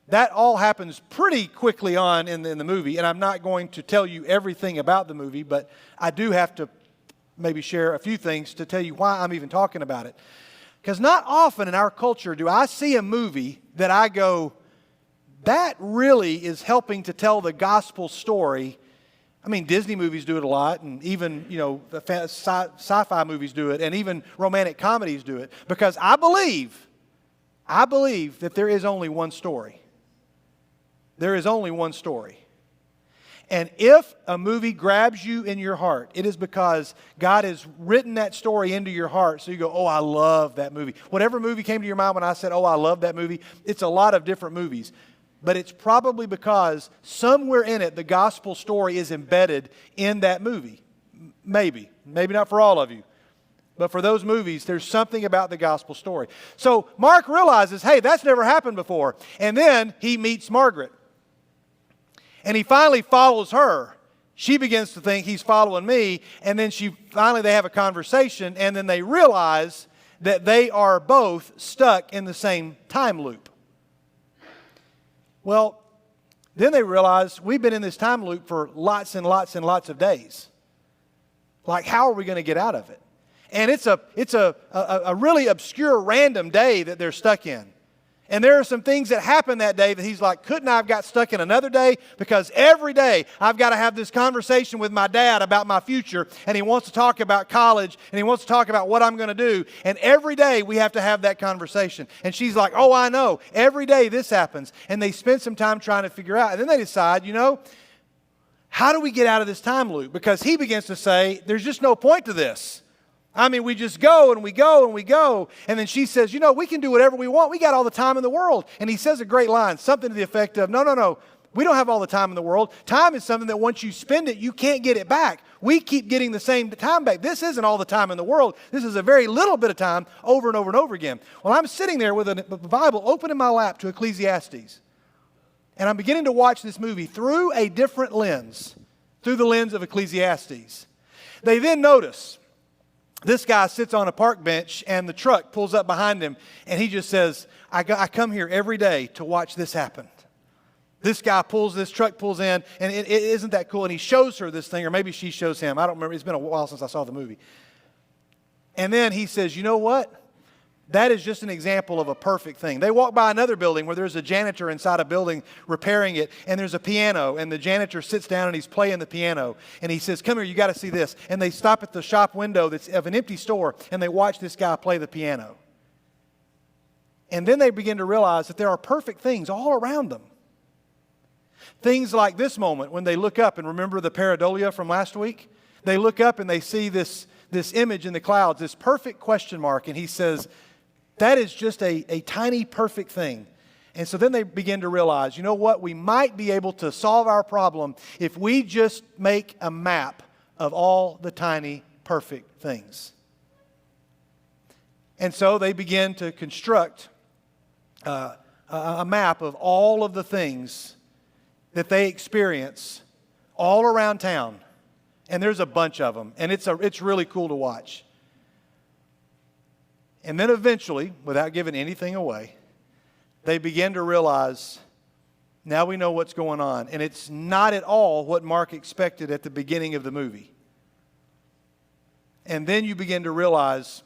that all happens pretty quickly on in the movie, and I'm not going to tell you everything about the movie, but I do have to maybe share a few things to tell you why I'm even talking about it. Because not often in our culture do I see a movie that I go, that really is helping to tell the gospel story. I mean, Disney movies do it a lot, and even, sci-fi movies do it, and even romantic comedies do it, because I believe that there is only one story. There is only one story. And if a movie grabs you in your heart, it is because God has written that story into your heart. So you go, oh, I love that movie. Whatever movie came to your mind when I said, oh, I love that movie, it's a lot of different movies. But it's probably because somewhere in it, the gospel story is embedded in that movie. Maybe not for all of you. But for those movies, there's something about the gospel story. So Mark realizes, hey, that's never happened before. And then he meets Margaret. And he finally follows her. She begins to think he's following me. And then they have a conversation. And then they realize that they are both stuck in the same time loop. Well, then they realize we've been in this time loop for lots and lots and lots of days. Like, how are we going to get out of it? And it's a really obscure, random day that they're stuck in. And there are some things that happen that day that he's like, couldn't I have got stuck in another day? Because every day I've got to have this conversation with my dad about my future. And he wants to talk about college. And he wants to talk about what I'm going to do. And every day we have to have that conversation. And she's like, oh, I know. Every day this happens. And they spend some time trying to figure out. And then they decide, how do we get out of this time loop? Because he begins to say, there's just no point to this. I mean, we just go and we go and we go. And then she says, we can do whatever we want. We got all the time in the world. And he says a great line, something to the effect of, no. We don't have all the time in the world. Time is something that once you spend it, you can't get it back. We keep getting the same time back. This isn't all the time in the world. This is a very little bit of time over and over and over again. Well, I'm sitting there with a Bible open in my lap to Ecclesiastes. And I'm beginning to watch this movie through a different lens, through the lens of Ecclesiastes. They then notice this guy sits on a park bench and the truck pulls up behind him and he just says, I come here every day to watch this happen. This truck pulls in and it isn't that cool. And he shows her this thing, or maybe she shows him. I don't remember. It's been a while since I saw the movie. And then he says, you know what? That is just an example of a perfect thing. They walk by another building where there's a janitor inside a building repairing it, and there's a piano, and the janitor sits down and he's playing the piano, and he says, come here, you got to see this. And they stop at the shop window that's of an empty store, and they watch this guy play the piano. And then they begin to realize that there are perfect things all around them. Things like this moment when they look up and remember the pareidolia from last week. They look up and they see this image in the clouds, this perfect question mark, and he says, that is just a tiny perfect thing. And so then they begin to realize, you know what? We might be able to solve our problem if we just make a map of all the tiny perfect things. And so they begin to construct a map of all of the things that they experience all around town. And there's a bunch of them. And it's really cool to watch. And then eventually, without giving anything away, they begin to realize, now we know what's going on. And it's not at all what Mark expected at the beginning of the movie. And then you begin to realize,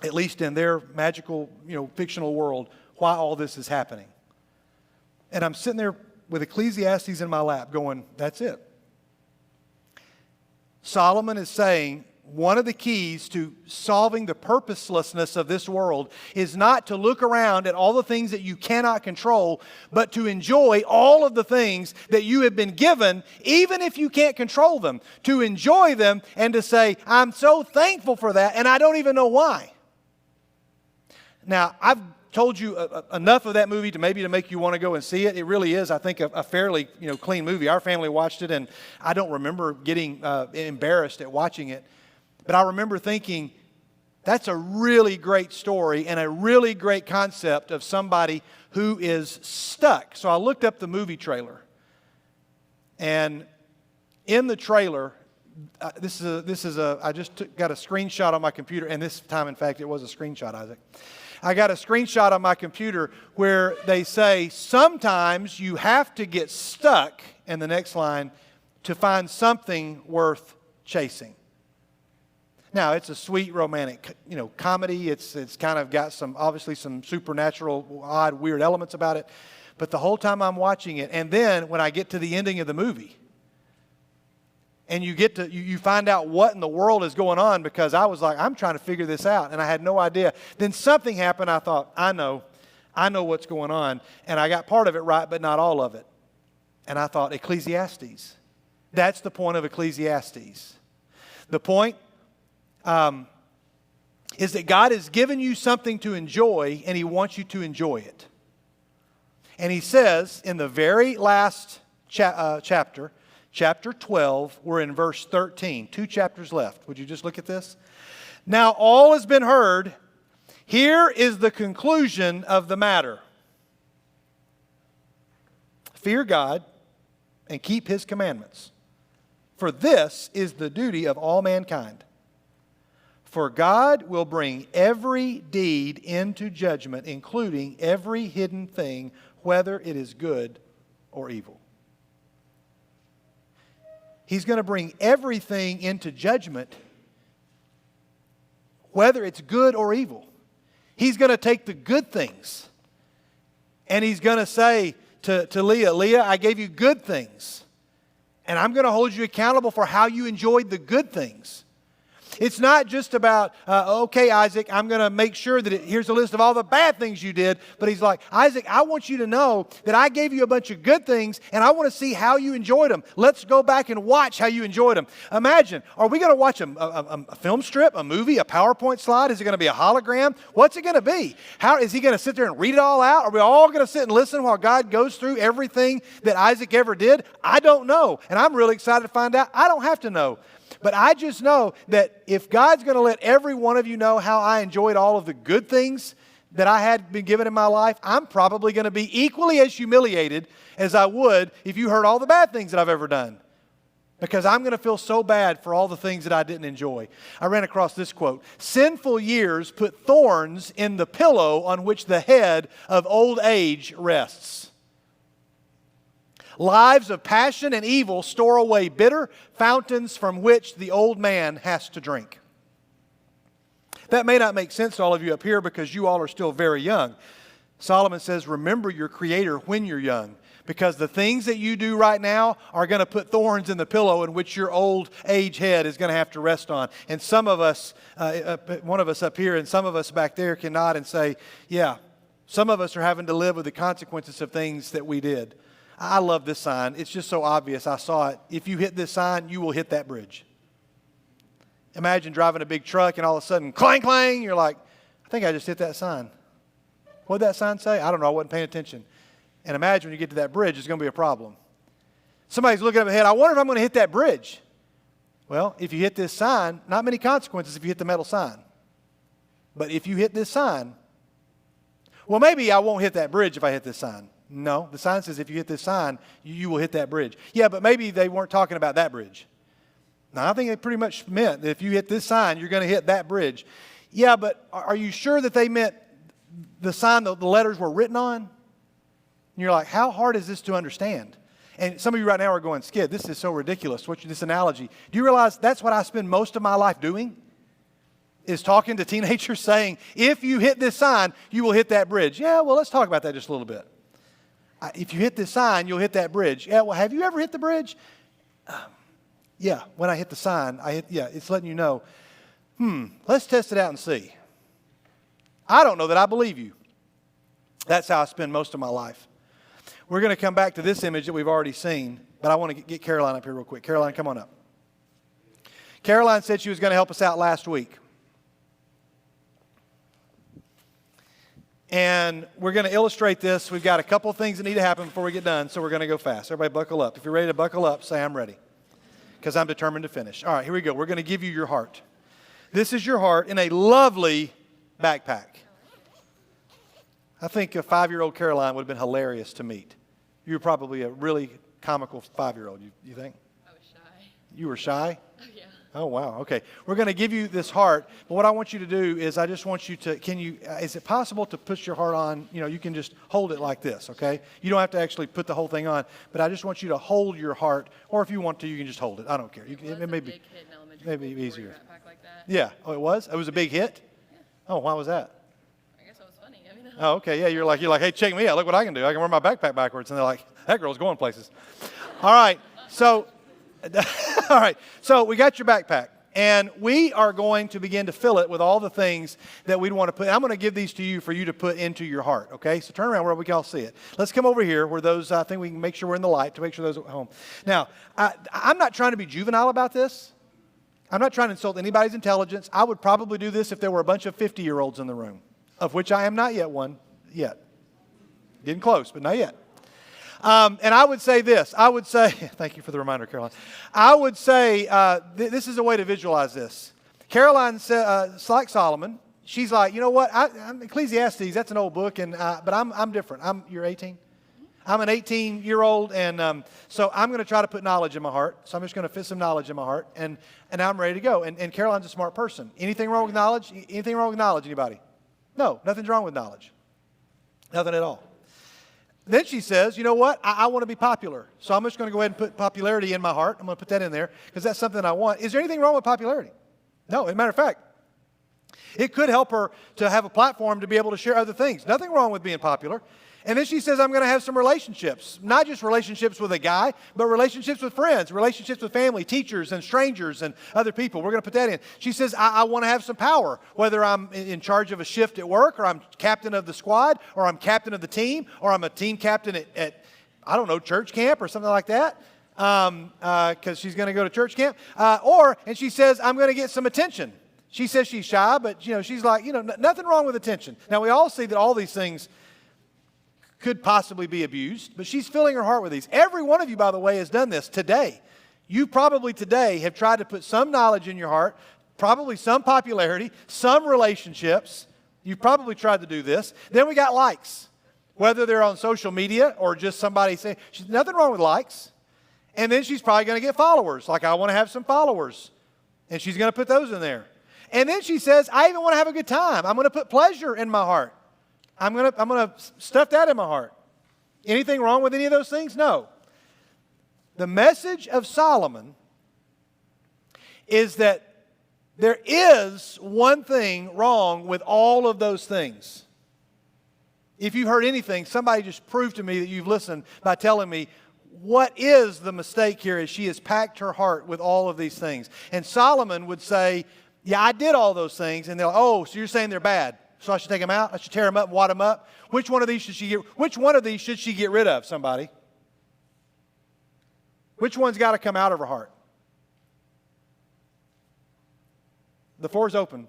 at least in their magical, fictional world, why all this is happening. And I'm sitting there with Ecclesiastes in my lap going, that's it. Solomon is saying one of the keys to solving the purposelessness of this world is not to look around at all the things that you cannot control, but to enjoy all of the things that you have been given, even if you can't control them. To enjoy them and to say, I'm so thankful for that, and I don't even know why. Now, I've told you enough of that movie to make you want to go and see it. It really is, I think, a fairly clean movie. Our family watched it, and I don't remember getting embarrassed at watching it. But I remember thinking, that's a really great story and a really great concept of somebody who is stuck. So I looked up the movie trailer. And in the trailer, I just got a screenshot on my computer. And this time, in fact, it was a screenshot, Isaac. I got a screenshot on my computer where they say, sometimes you have to get stuck, in the next line, to find something worth chasing. Now, it's a sweet romantic, comedy. It's kind of got obviously some supernatural, odd, weird elements about it. But the whole time I'm watching it, and then when I get to the ending of the movie, and you find out what in the world is going on, because I was like, I'm trying to figure this out, and I had no idea. Then something happened. I thought, I know what's going on, and I got part of it right, but not all of it. And I thought, Ecclesiastes. That's the point of Ecclesiastes. The point is that God has given you something to enjoy, and He wants you to enjoy it. And He says in the very last chapter, chapter 12, we're in verse 13, 2 chapters left. Would you just look at this? Now all has been heard. Here is the conclusion of the matter. Fear God and keep His commandments, for this is the duty of all mankind. For God will bring every deed into judgment, including every hidden thing, whether it is good or evil. He's going to bring everything into judgment, whether it's good or evil. He's going to take the good things, and He's going to say to Leah, I gave you good things, and I'm going to hold you accountable for how you enjoyed the good things. It's not just about, okay, Isaac, I'm going to make sure that here's a list of all the bad things you did. But He's like, Isaac, I want you to know that I gave you a bunch of good things, and I want to see how you enjoyed them. Let's go back and watch how you enjoyed them. Imagine, are we going to watch a film strip, a movie, a PowerPoint slide? Is it going to be a hologram? What's it going to be? How is He going to sit there and read it all out? Are we all going to sit and listen while God goes through everything that Isaac ever did? I don't know, and I'm really excited to find out. I don't have to know. But I just know that if God's going to let every one of you know how I enjoyed all of the good things that I had been given in my life, I'm probably going to be equally as humiliated as I would if you heard all the bad things that I've ever done. Because I'm going to feel so bad for all the things that I didn't enjoy. I ran across this quote. Sinful years put thorns in the pillow on which the head of old age rests. Lives of passion and evil store away bitter fountains from which the old man has to drink. That may not make sense to all of you up here because you all are still very young. Solomon says, remember your Creator when you're young, because the things that you do right now are going to put thorns in the pillow in which your old age head is going to have to rest on. And some of us, one of us up here and some of us back there can nod and say, yeah, some of us are having to live with the consequences of things that we did. I love this sign. It's just so obvious. I saw it. If you hit this sign, you will hit that bridge. Imagine driving a big truck and all of a sudden, clang, clang. You're like, I think I just hit that sign. What did that sign say? I don't know. I wasn't paying attention. And imagine when you get to that bridge, it's going to be a problem. Somebody's looking up ahead. I wonder if I'm going to hit that bridge. Well, if you hit this sign, not many consequences if you hit the metal sign. But if you hit this sign, well, maybe I won't hit that bridge if I hit this sign. No, the sign says if you hit this sign, you will hit that bridge. Yeah, but maybe they weren't talking about that bridge. Now, I think they pretty much meant that if you hit this sign, you're going to hit that bridge. Yeah, but are you sure that they meant the sign that the letters were written on? And you're like, how hard is this to understand? And some of you right now are going, Skid, this is so ridiculous. What's this analogy? Do you realize that's what I spend most of my life doing? Is talking to teenagers saying, if you hit this sign, you will hit that bridge. Yeah, well, let's talk about that just a little bit. If you hit this sign, you'll hit that bridge. Yeah, well, have you ever hit the bridge? Yeah, when I hit the sign, it's letting you know, let's test it out and see. I don't know that I believe you. That's how I spend most of my life. We're going to come back to this image that we've already seen, but I want to get Caroline up here real quick. Caroline, come on up. Caroline said she was going to help us out last week. And we're going to illustrate this. We've got a couple of things that need to happen before we get done, so we're going to go fast. Everybody buckle up. If you're ready to buckle up, say, I'm ready, because I'm determined to finish. All right, here we go. We're going to give you your heart. This is your heart in a lovely backpack. I think a 5-year-old Caroline would have been hilarious to meet. You were probably a really comical 5-year-old, you think? I was shy. You were shy? Oh, yeah. Oh, wow. Okay. We're going to give you this heart, but what I want you to do is I just want you to, is it possible to push your heart on? You can just hold it like this, okay? You don't have to actually put the whole thing on, but I just want you to hold your heart, or if you want to, you can just hold it. I don't care. It was it may a be, big hit in elementary maybe school to wear easier. a backpack like that. Yeah. Oh, it was? It was a big hit? Yeah. Oh, why was that? I guess it was funny. I mean, Oh, okay. Yeah, you're like, hey, check me out. Look what I can do. I can wear my backpack backwards. And they're like, that girl's going places. All right. So, all right. So we got your backpack. And we are going to begin to fill it with all the things that we'd want to put. I'm going to give these to you for you to put into your heart, okay? So turn around where we can all see it. Let's come over here where those, I think we can make sure we're in the light to make sure those are at home. Now, I'm not trying to be juvenile about this. I'm not trying to insult anybody's intelligence. I would probably do this if there were a bunch of 50-year-olds in the room, of which I am not yet one yet. Getting close, but not yet. And I would say this. I would say, thank you for the reminder, Caroline. I would say this is a way to visualize this. Caroline's like Solomon. She's like, you know what? I'm Ecclesiastes, that's an old book, but I'm different. You're 18? I'm an 18-year-old, and so I'm going to try to put knowledge in my heart. So I'm just going to fit some knowledge in my heart, and I'm ready to go. And Caroline's a smart person. Anything wrong with knowledge? Anything wrong with knowledge, anybody? No, nothing's wrong with knowledge. Nothing at all. Then she says, you know what? I want to be popular. So I'm just going to go ahead and put popularity in my heart. I'm going to put that in there because that's something I want. Is there anything wrong with popularity? No. As a matter of fact, it could help her to have a platform to be able to share other things. Nothing wrong with being popular. And then she says, I'm going to have some relationships. Not just relationships with a guy, but relationships with friends, relationships with family, teachers, and strangers, and other people. We're going to put that in. She says, I want to have some power, whether I'm in charge of a shift at work, or I'm captain of the squad, or I'm captain of the team, or I'm a team captain at I don't know, church camp or something like that, because she's going to go to church camp. And she says, I'm going to get some attention. She says she's shy, but, she's like, nothing wrong with attention. Now, we all see that all these things could possibly be abused, but she's filling her heart with these. Every one of you, by the way, has done this today. You probably today have tried to put some knowledge in your heart, probably some popularity, some relationships. You've probably tried to do this. Then we got likes, whether they're on social media or just somebody saying, nothing wrong with likes. And then she's probably going to get followers, like I want to have some followers. And she's going to put those in there. And then she says, I even want to have a good time. I'm going to put pleasure in my heart. I'm going to stuff that in my heart. Anything wrong with any of those things? No. The message of Solomon is that there is one thing wrong with all of those things. If you've heard anything, somebody just proved to me that you've listened by telling me what is the mistake here is she has packed her heart with all of these things. And Solomon would say, yeah, I did all those things. And they're like, oh, so you're saying they're bad. So I should take them out? I should tear them up and wad them up? Which one of these should she get rid of, somebody? Which one's got to come out of her heart? The floor is open.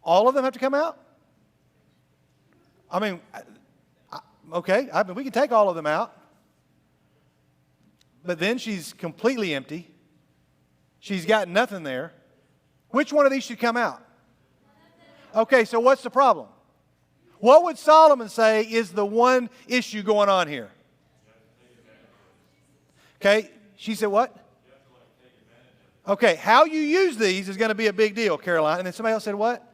All of them have to come out? I mean, okay, we can take all of them out. But then she's completely empty. She's got nothing there. Which one of these should come out? Okay, so what's the problem? What would Solomon say is the one issue going on here? Okay, she said what? Okay, how you use these is going to be a big deal, Caroline. And then somebody else said what?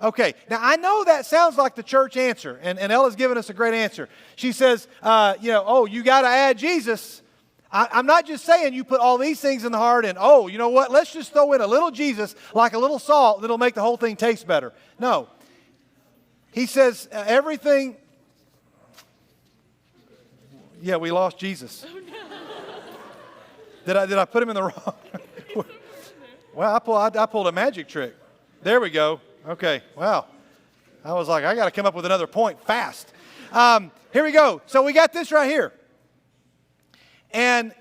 Okay, now I know that sounds like the church answer, and Ella's given us a great answer. She says, you got to add Jesus. I'm not just saying you put all these things in the heart and, you know what, let's just throw in a little Jesus like a little salt that'll make the whole thing taste better. No. He says everything. Yeah, we lost Jesus. Did I put him in the wrong? Well, I pulled a magic trick. There we go. Okay. Wow. I was like, I got to come up with another point fast. Here we go. So we got this right here. And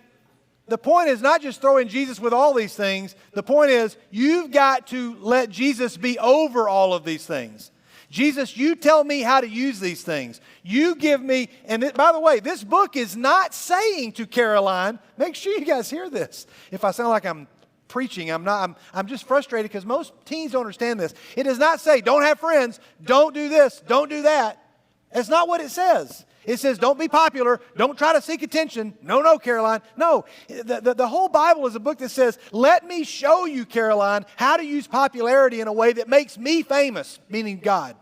the point is not just throw in Jesus with all these things. The point is you've got to let Jesus be over all of these things. Jesus, you tell me how to use these things. You give me, and by the way, this book is not saying to Caroline, make sure you guys hear this. If I sound like I'm preaching, I'm just frustrated because most teens don't understand this. It does not say, don't have friends, don't do this, don't do that. That's not what it says. It says, don't be popular. Don't try to seek attention. No, Caroline. No. The whole Bible is a book that says, let me show you, Caroline, how to use popularity in a way that makes me famous, meaning God.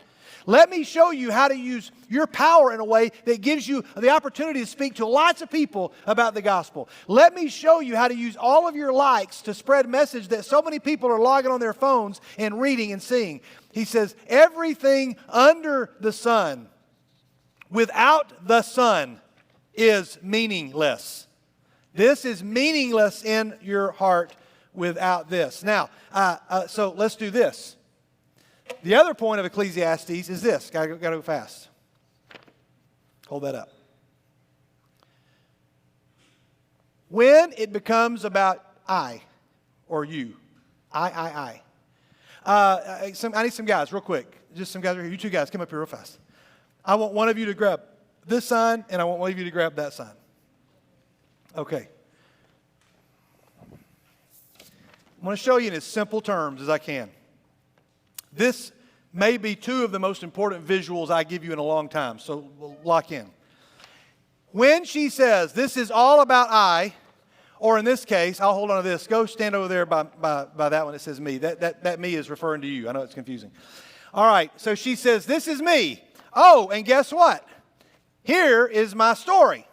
Let me show you how to use your power in a way that gives you the opportunity to speak to lots of people about the gospel. Let me show you how to use all of your likes to spread message that so many people are logging on their phones and reading and seeing. He says, everything under the sun, without the Son, is meaningless. This is meaningless in your heart without this. Now, so let's do this. The other point of Ecclesiastes is this. Got to go fast. Hold that up. When it becomes about I or you, I need some guys real quick. Just some guys right here. You two guys, come up here real fast. I want one of you to grab this sign, and I want one of you to grab that sign. Okay. I'm going to show you in as simple terms as I can. This may be two of the most important visuals I give you in a long time, so we'll lock in. When she says, this is all about I, or in this case, I'll hold on to this. Go stand over there by that one that says me. That me is referring to you. I know it's confusing. All right, so she says, this is me. Oh, and guess what? Here is my story.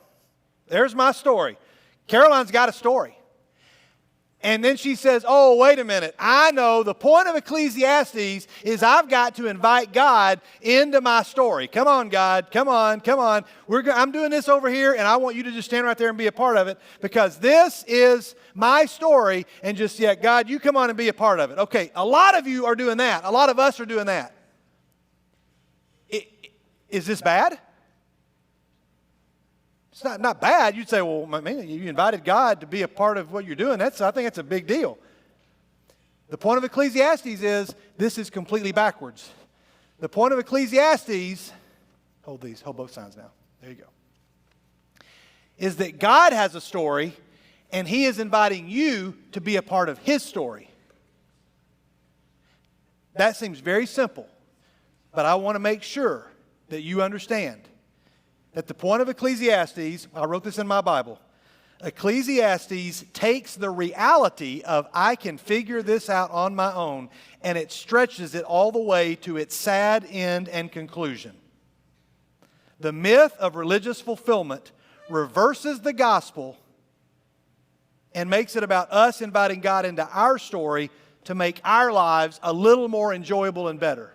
There's my story. Caroline's got a story. And then she says, oh, wait a minute. I know the point of Ecclesiastes is I've got to invite God into my story. Come on, God. Come on. I'm doing this over here, and I want you to just stand right there and be a part of it because this is my story. And just, God, you come on and be a part of it. Okay, a lot of you are doing that. A lot of us are doing that. Is this bad? It's not bad. You'd say, well, man, you invited God to be a part of what you're doing. I think that's a big deal. The point of Ecclesiastes is this is completely backwards. The point of Ecclesiastes, hold both signs now. There you go. Is that God has a story and He is inviting you to be a part of His story. That seems very simple, but I want to make sure that you understand that the point of Ecclesiastes, I wrote this in my Bible, Ecclesiastes takes the reality of I can figure this out on my own and it stretches it all the way to its sad end and conclusion. The myth of religious fulfillment reverses the gospel and makes it about us inviting God into our story to make our lives a little more enjoyable and better.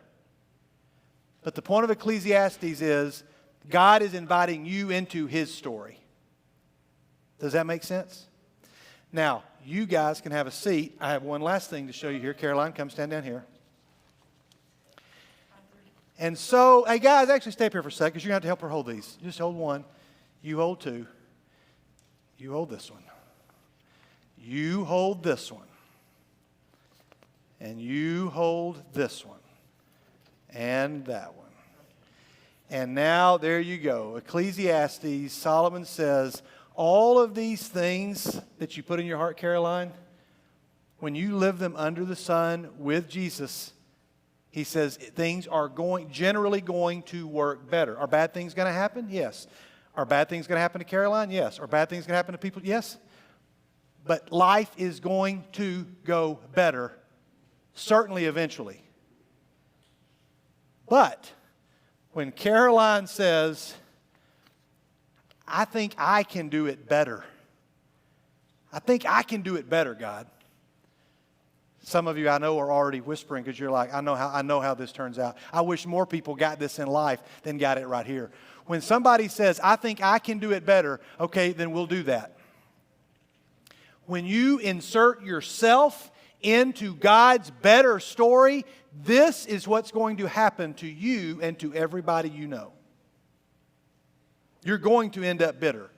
But the point of Ecclesiastes is God is inviting you into His story. Does that make sense? Now, you guys can have a seat. I have one last thing to show you here. Caroline, come stand down here. And so, hey guys, actually stay up here for a second because you're going to have to help her hold these. Just hold one. You hold two. You hold this one. You hold this one. And you hold this one. And that one. And now, there you go. Ecclesiastes, Solomon says, all of these things that you put in your heart, Caroline, when you live them under the sun with Jesus, he says things are generally going to work better. Are bad things going to happen? Yes. Are bad things going to happen to Caroline? Yes. Are bad things going to happen to people? Yes. But life is going to go better, certainly eventually. But when Caroline says, I think I can do it better. I think I can do it better, God. Some of you I know are already whispering because you're like, I know how this turns out. I wish more people got this in life than got it right here. When somebody says, I think I can do it better, okay, then we'll do that. When you insert yourself into God's better story, this is what's going to happen to you and to everybody you know. You're going to end up bitter.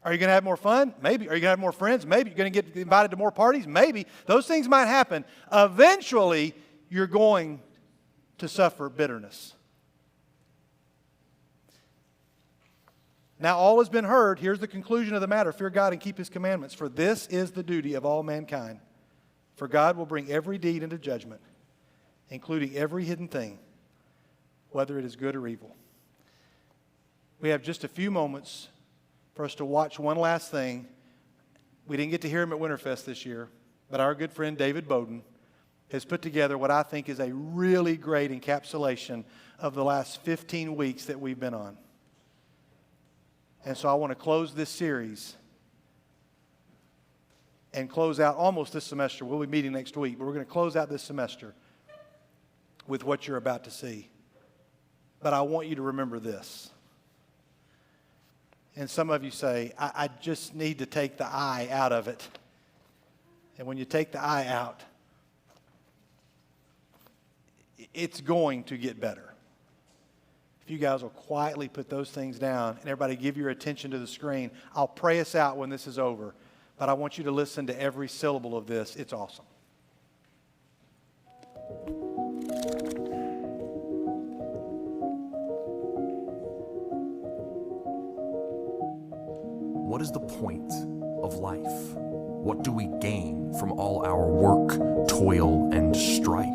Are you going to have more fun? Maybe. Are you going to have more friends? Maybe. You're going to get invited to more parties? Maybe. Those things might happen. Eventually, you're going to suffer bitterness. Now all has been heard. Here's the conclusion of the matter. Fear God and keep His commandments, for this is the duty of all mankind. For God will bring every deed into judgment, including every hidden thing, whether it is good or evil. We have just a few moments for us to watch one last thing. We didn't get to hear him at Winterfest this year, but our good friend David Bowden has put together what I think is a really great encapsulation of the last 15 weeks that we've been on. And so I want to close this series and close out almost this semester. We'll be meeting next week, but we're going to close out this semester with what you're about to see. But I want you to remember this. And some of you say, I just need to take the I out of it. And when you take the I out, it's going to get better. If you guys will quietly put those things down and everybody give your attention to the screen, I'll pray us out when this is over. But I want you to listen to every syllable of this. It's awesome. What is the point of life? What do we gain from all our work, toil, and strife?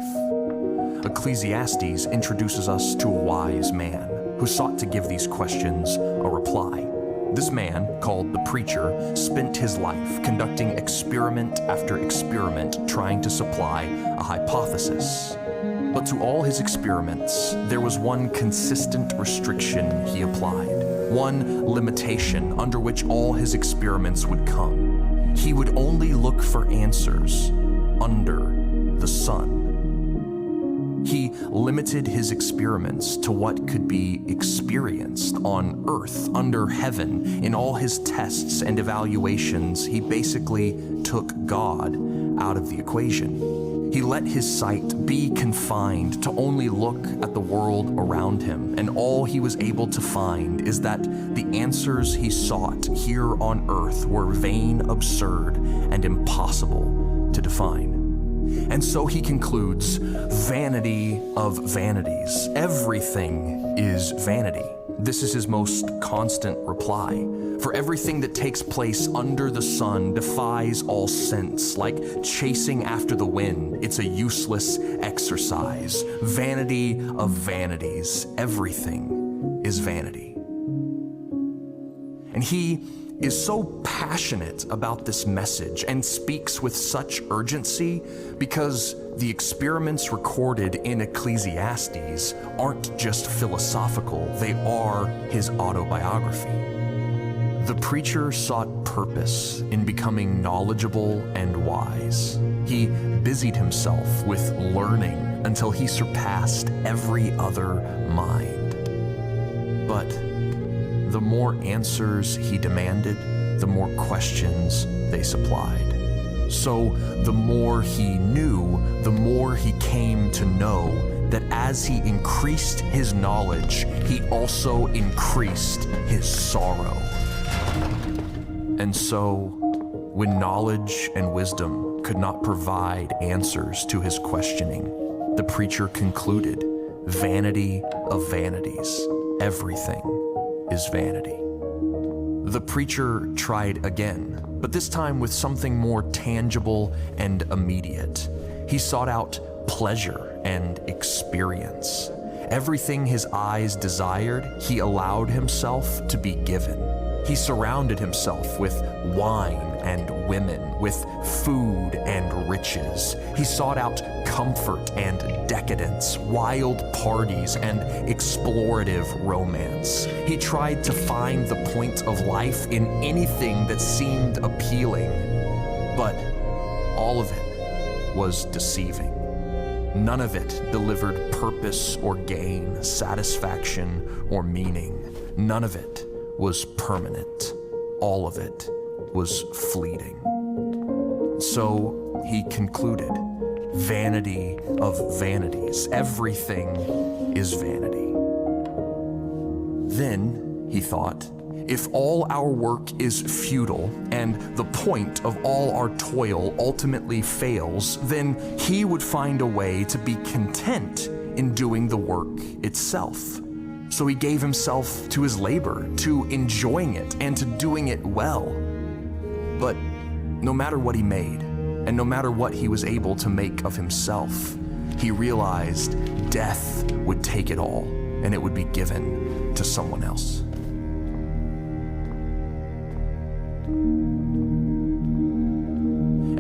Ecclesiastes introduces us to a wise man who sought to give these questions a reply. This man, called the preacher, spent his life conducting experiment after experiment trying to supply a hypothesis. But to all his experiments, there was one consistent restriction he applied, one limitation under which all his experiments would come. He would only look for answers under the sun. He limited his experiments to what could be experienced on earth, under heaven. In all his tests and evaluations, he basically took God out of the equation. He let his sight be confined to only look at the world around him, and all he was able to find is that the answers he sought here on earth were vain, absurd, and impossible to define. And so he concludes, vanity of vanities. Everything is vanity. This is his most constant reply. For everything that takes place under the sun defies all sense, like chasing after the wind. It's a useless exercise. Vanity of vanities. Everything is vanity. And he is so passionate about this message and speaks with such urgency because the experiments recorded in Ecclesiastes aren't just philosophical, they are his autobiography. The preacher sought purpose in becoming knowledgeable and wise. He busied himself with learning until he surpassed every other mind. But the more answers he demanded, the more questions they supplied. So the more he knew, the more he came to know that as he increased his knowledge, he also increased his sorrow. And so, when knowledge and wisdom could not provide answers to his questioning, the preacher concluded, vanity of vanities, everything is vanity. The preacher tried again, but this time with something more tangible and immediate. He sought out pleasure and experience. Everything his eyes desired, he allowed himself to be given. He surrounded himself with wine and women, with food and riches. He sought out comfort and decadence, wild parties and explorative romance. He tried to find the point of life in anything that seemed appealing, but all of it was deceiving. None of it delivered purpose or gain, satisfaction or meaning. None of it was permanent. All of it was fleeting. so he concluded, vanity of vanities, everything is vanity. Then, he thought, if all our work is futile and the point of all our toil ultimately fails, then he would find a way to be content in doing the work itself. So he gave himself to his labor, to enjoying it and to doing it well. But no matter what he made, and no matter what he was able to make of himself, he realized death would take it all and it would be given to someone else.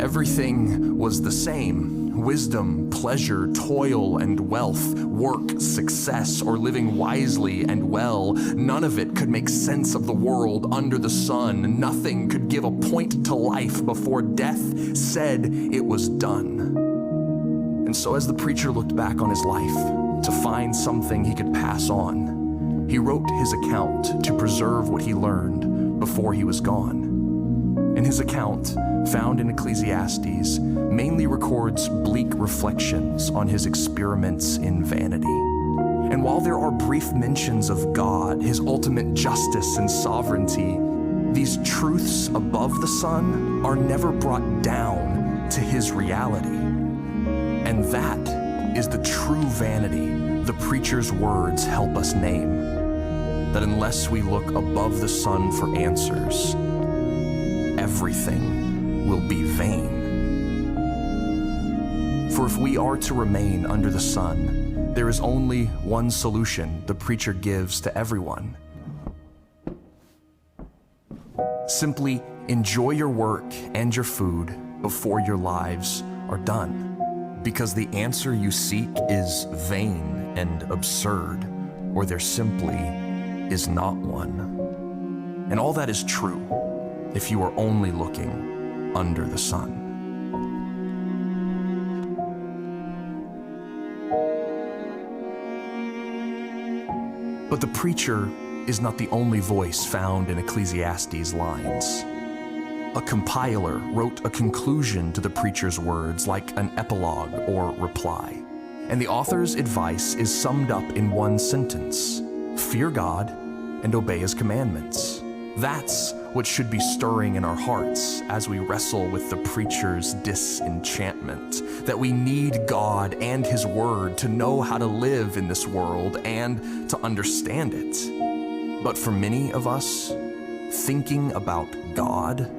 Everything was the same. Wisdom, pleasure, toil, and wealth, work, success, or living wisely and well. None of it could make sense of the world under the sun. Nothing could give a point to life before death said it was done. And so as the preacher looked back on his life to find something he could pass on, he wrote his account to preserve what he learned before he was gone. And his account, found in Ecclesiastes, mainly records bleak reflections on his experiments in vanity. And while there are brief mentions of God, his ultimate justice and sovereignty, these truths above the sun are never brought down to his reality. And that is the true vanity the preacher's words help us name. That unless we look above the sun for answers, everything will be vain. For if we are to remain under the sun, there is only one solution the preacher gives to everyone. Simply enjoy your work and your food before your lives are done, because the answer you seek is vain and absurd, or there simply is not one. And all that is true if you are only looking under the sun. But the preacher is not the only voice found in Ecclesiastes' lines. A compiler wrote a conclusion to the preacher's words like an epilogue or reply. And the author's advice is summed up in one sentence: fear God and obey his commandments. That's what should be stirring in our hearts as we wrestle with the preacher's disenchantment, that we need God and his word to know how to live in this world and to understand it. But for many of us, thinking about God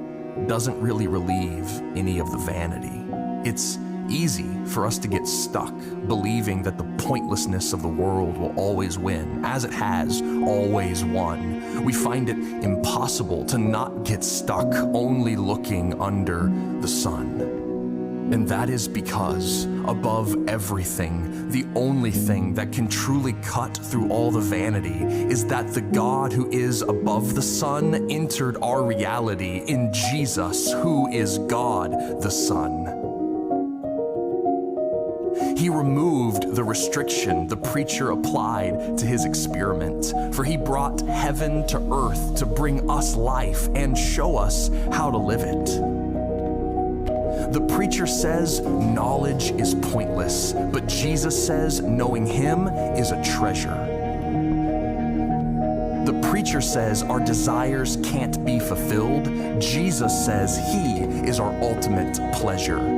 doesn't really relieve any of the vanity. It's easy for us to get stuck believing that the pointlessness of the world will always win, as it has always won. We find it impossible to not get stuck only looking under the sun. And that is because, above everything, the only thing that can truly cut through all the vanity is that the God who is above the sun entered our reality in Jesus, who is God the Son. He removed the restriction the preacher applied to his experiment, for he brought heaven to earth to bring us life and show us how to live it. The preacher says knowledge is pointless, but Jesus says knowing him is a treasure. The preacher says our desires can't be fulfilled. Jesus says he is our ultimate pleasure.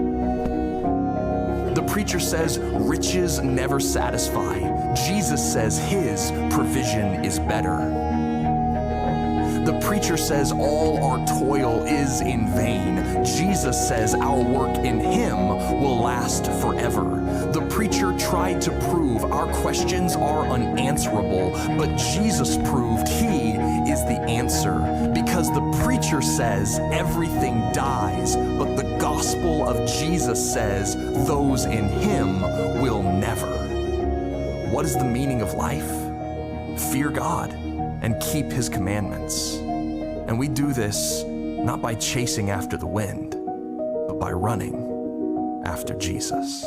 The preacher says riches never satisfy. Jesus says his provision is better. The preacher says all our toil is in vain. Jesus says our work in him will last forever. The preacher tried to prove our questions are unanswerable, but Jesus proved he is the answer, because the preacher says everything dies, but the gospel of Jesus says those in him will never. What is the meaning of life? Fear God and keep his commandments. And we do this not by chasing after the wind, but by running after Jesus.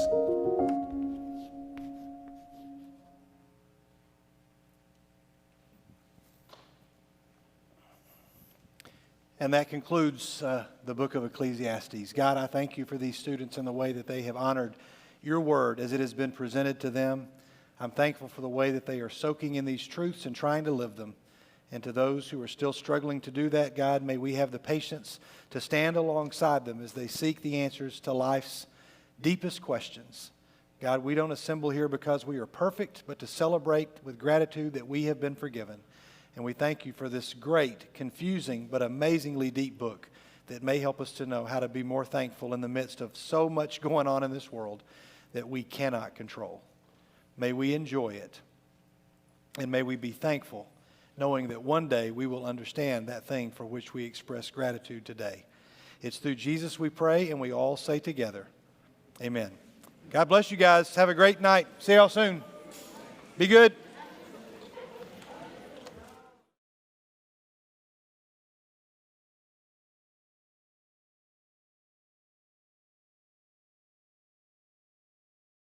And that concludes the book of Ecclesiastes. God, I thank you for these students and the way that they have honored your word as it has been presented to them. I'm thankful for the way that they are soaking in these truths and trying to live them. And to those who are still struggling to do that, God, may we have the patience to stand alongside them as they seek the answers to life's deepest questions. God, we don't assemble here because we are perfect, but to celebrate with gratitude that we have been forgiven. And we thank you for this great, confusing, but amazingly deep book that may help us to know how to be more thankful in the midst of so much going on in this world that we cannot control. May we enjoy it, and may we be thankful, knowing that one day we will understand that thing for which we express gratitude today. It's through Jesus we pray, and we all say together, amen. God bless you guys. Have a great night. See y'all soon. Be good.